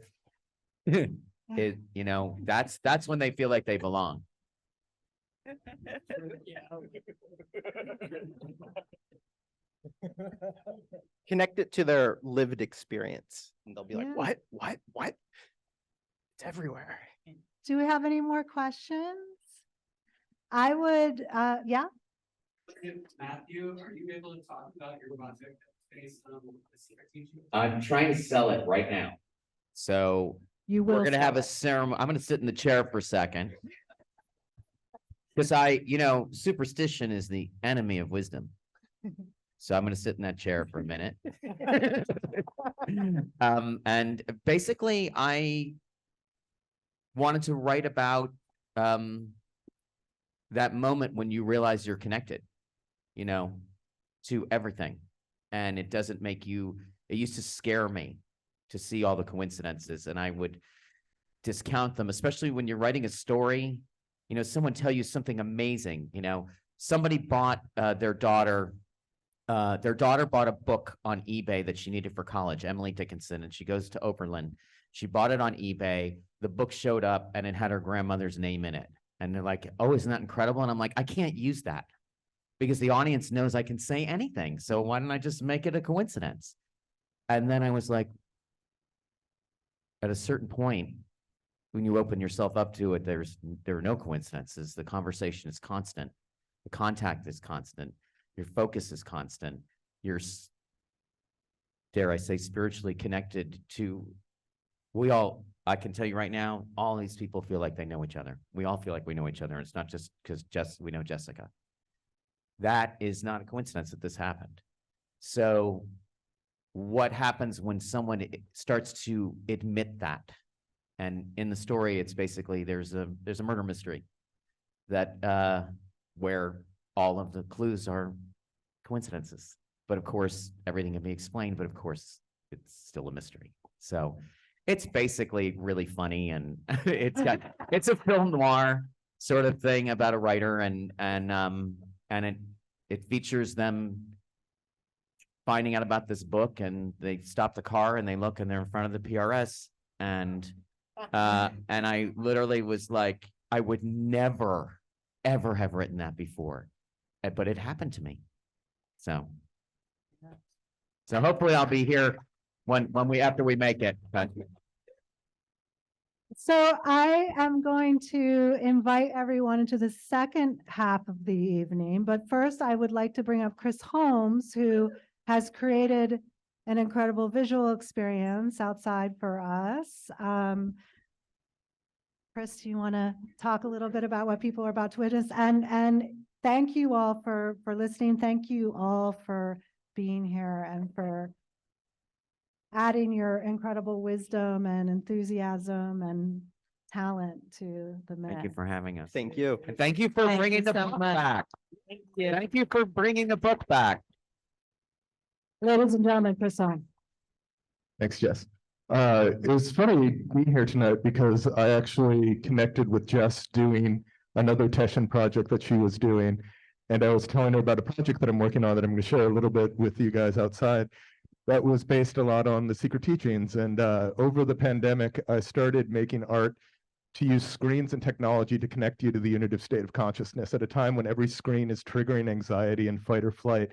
it, you know, that's when they feel like they belong. Connect it to their lived experience and they'll be Yeah. like, what? It's everywhere. Do we have any more questions? I would, yeah, Matthew, are you able to talk about your project based on the secret teaching? I'm trying to sell it right now. So you will. we're gonna have sell a ceremony. I'm gonna sit in the chair for a second. Because superstition is the enemy of wisdom. So I'm gonna sit in that chair for a minute. And basically I wanted to write about that moment when you realize you're connected, to everything. And it doesn't make you, it used to scare me to see all the coincidences, and I would discount them, especially when you're writing a story, someone tell you something amazing, somebody bought their daughter bought a book on eBay that she needed for college, Emily Dickinson, and she goes to Oberlin. She bought it on eBay. The book showed up and it had her grandmother's name in it. And they're like, oh, isn't that incredible? And I'm like, I can't use that because the audience knows I can say anything. So why don't I just make it a coincidence? And then I was like, at a certain point, when you open yourself up to it, there are no coincidences. The conversation is constant. The contact is constant. Your focus is constant. You're, dare I say, spiritually connected to, I can tell you right now, all these people feel like they know each other. We all feel like we know each other. It's not just because we know Jessica. That is not a coincidence that this happened. So what happens when someone starts to admit that? And in the story, it's basically, there's a murder mystery that, where all of the clues are coincidences. But of course, everything can be explained, but of course, it's still a mystery. So it's basically really funny, and it's a film noir sort of thing about a writer, and it features them finding out about this book, and they stop the car and they look and they're in front of the PRS, and I literally was like, I would never, ever have written that before, but it happened to me. So hopefully I'll be here after we make it. So I am going to invite everyone into the second half of the evening, but first I would like to bring up Chris Holmes, who has created an incredible visual experience outside for us. Chris, do you want to talk a little bit about what people are about to witness? And thank you all for listening. Thank you all for being here and for adding your incredible wisdom and enthusiasm and talent to the mix. Thank you for having us. Thank you. And thank you for bringing the book back. Thank you for bringing the book back. Ladies and gentlemen, Chris Holmes. Thanks, Jess. It was funny being here tonight because I actually connected with Jess doing another Taschen project that she was doing. And I was telling her about a project that I'm working on that I'm going to share a little bit with you guys outside. That was based a lot on the secret teachings. And over the pandemic, I started making art to use screens and technology to connect you to the unitive state of consciousness at a time when every screen is triggering anxiety and fight or flight.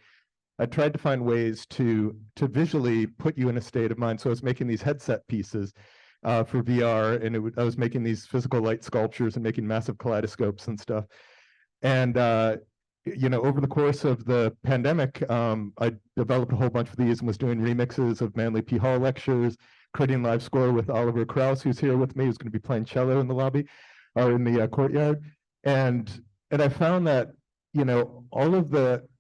I tried to find ways to visually put you in a state of mind. So I was making these headset pieces for VR, and I was making these physical light sculptures and making massive kaleidoscopes and stuff. And over the course of the pandemic, I developed a whole bunch of these and was doing remixes of Manly P. Hall lectures, creating live score with Oliver Krause, who's here with me, who's going to be playing cello in the lobby or in the courtyard. And I found that,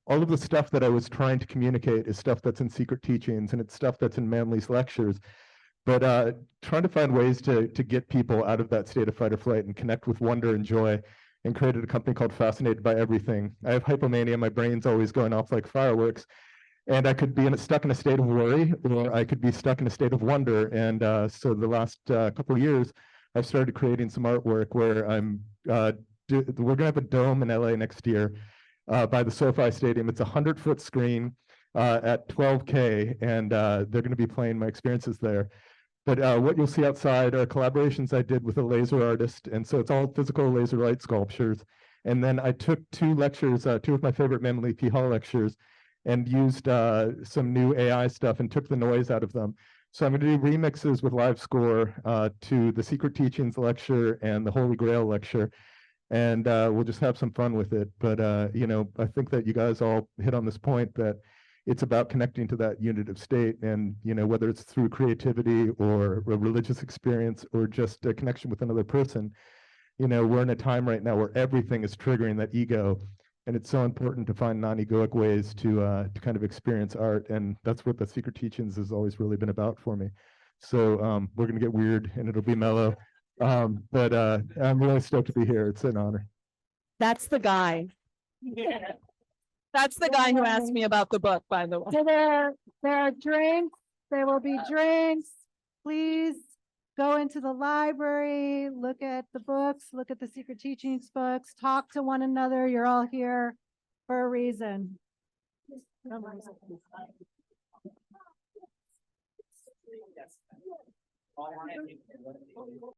all of the stuff that I was trying to communicate is stuff that's in secret teachings, and it's stuff that's in Manly's lectures. But trying to find ways to get people out of that state of fight or flight and connect with wonder and joy, and created a company called Fascinated by Everything. I have hypomania, my brain's always going off like fireworks. And I could be stuck in a state of worry, or I could be stuck in a state of wonder. And so the last couple of years, I've started creating some artwork where we're gonna have a dome in LA next year by the SoFi Stadium. It's a 100-foot screen at 12K, and they're gonna be playing my experiences there. But what you'll see outside are collaborations I did with a laser artist. And so it's all physical laser light sculptures. And then I took two lectures, two of my favorite Manly P. Hall lectures, and used some new AI stuff and took the noise out of them. So I'm going to do remixes with live score to the Secret Teachings lecture and the Holy Grail lecture. And we'll just have some fun with it. But, you know, I think that you guys all hit on this point that it's about connecting to that unitive state. And, you know, whether it's through creativity or a religious experience or just a connection with another person, you know, we're in a time right now where everything is triggering that ego. And it's so important to find non-egoic ways to kind of experience art. And that's what the Secret Teachings has always really been about for me. So we're going to get weird and it'll be mellow. But I'm really stoked to be here. It's an honor. That's the guy. Yeah. That's the guy who asked me about the book, by the way. So there are drinks, there will be drinks. Please go into the library, look at the books, look at the Secret Teachings books, talk to one another. You're all here for a reason.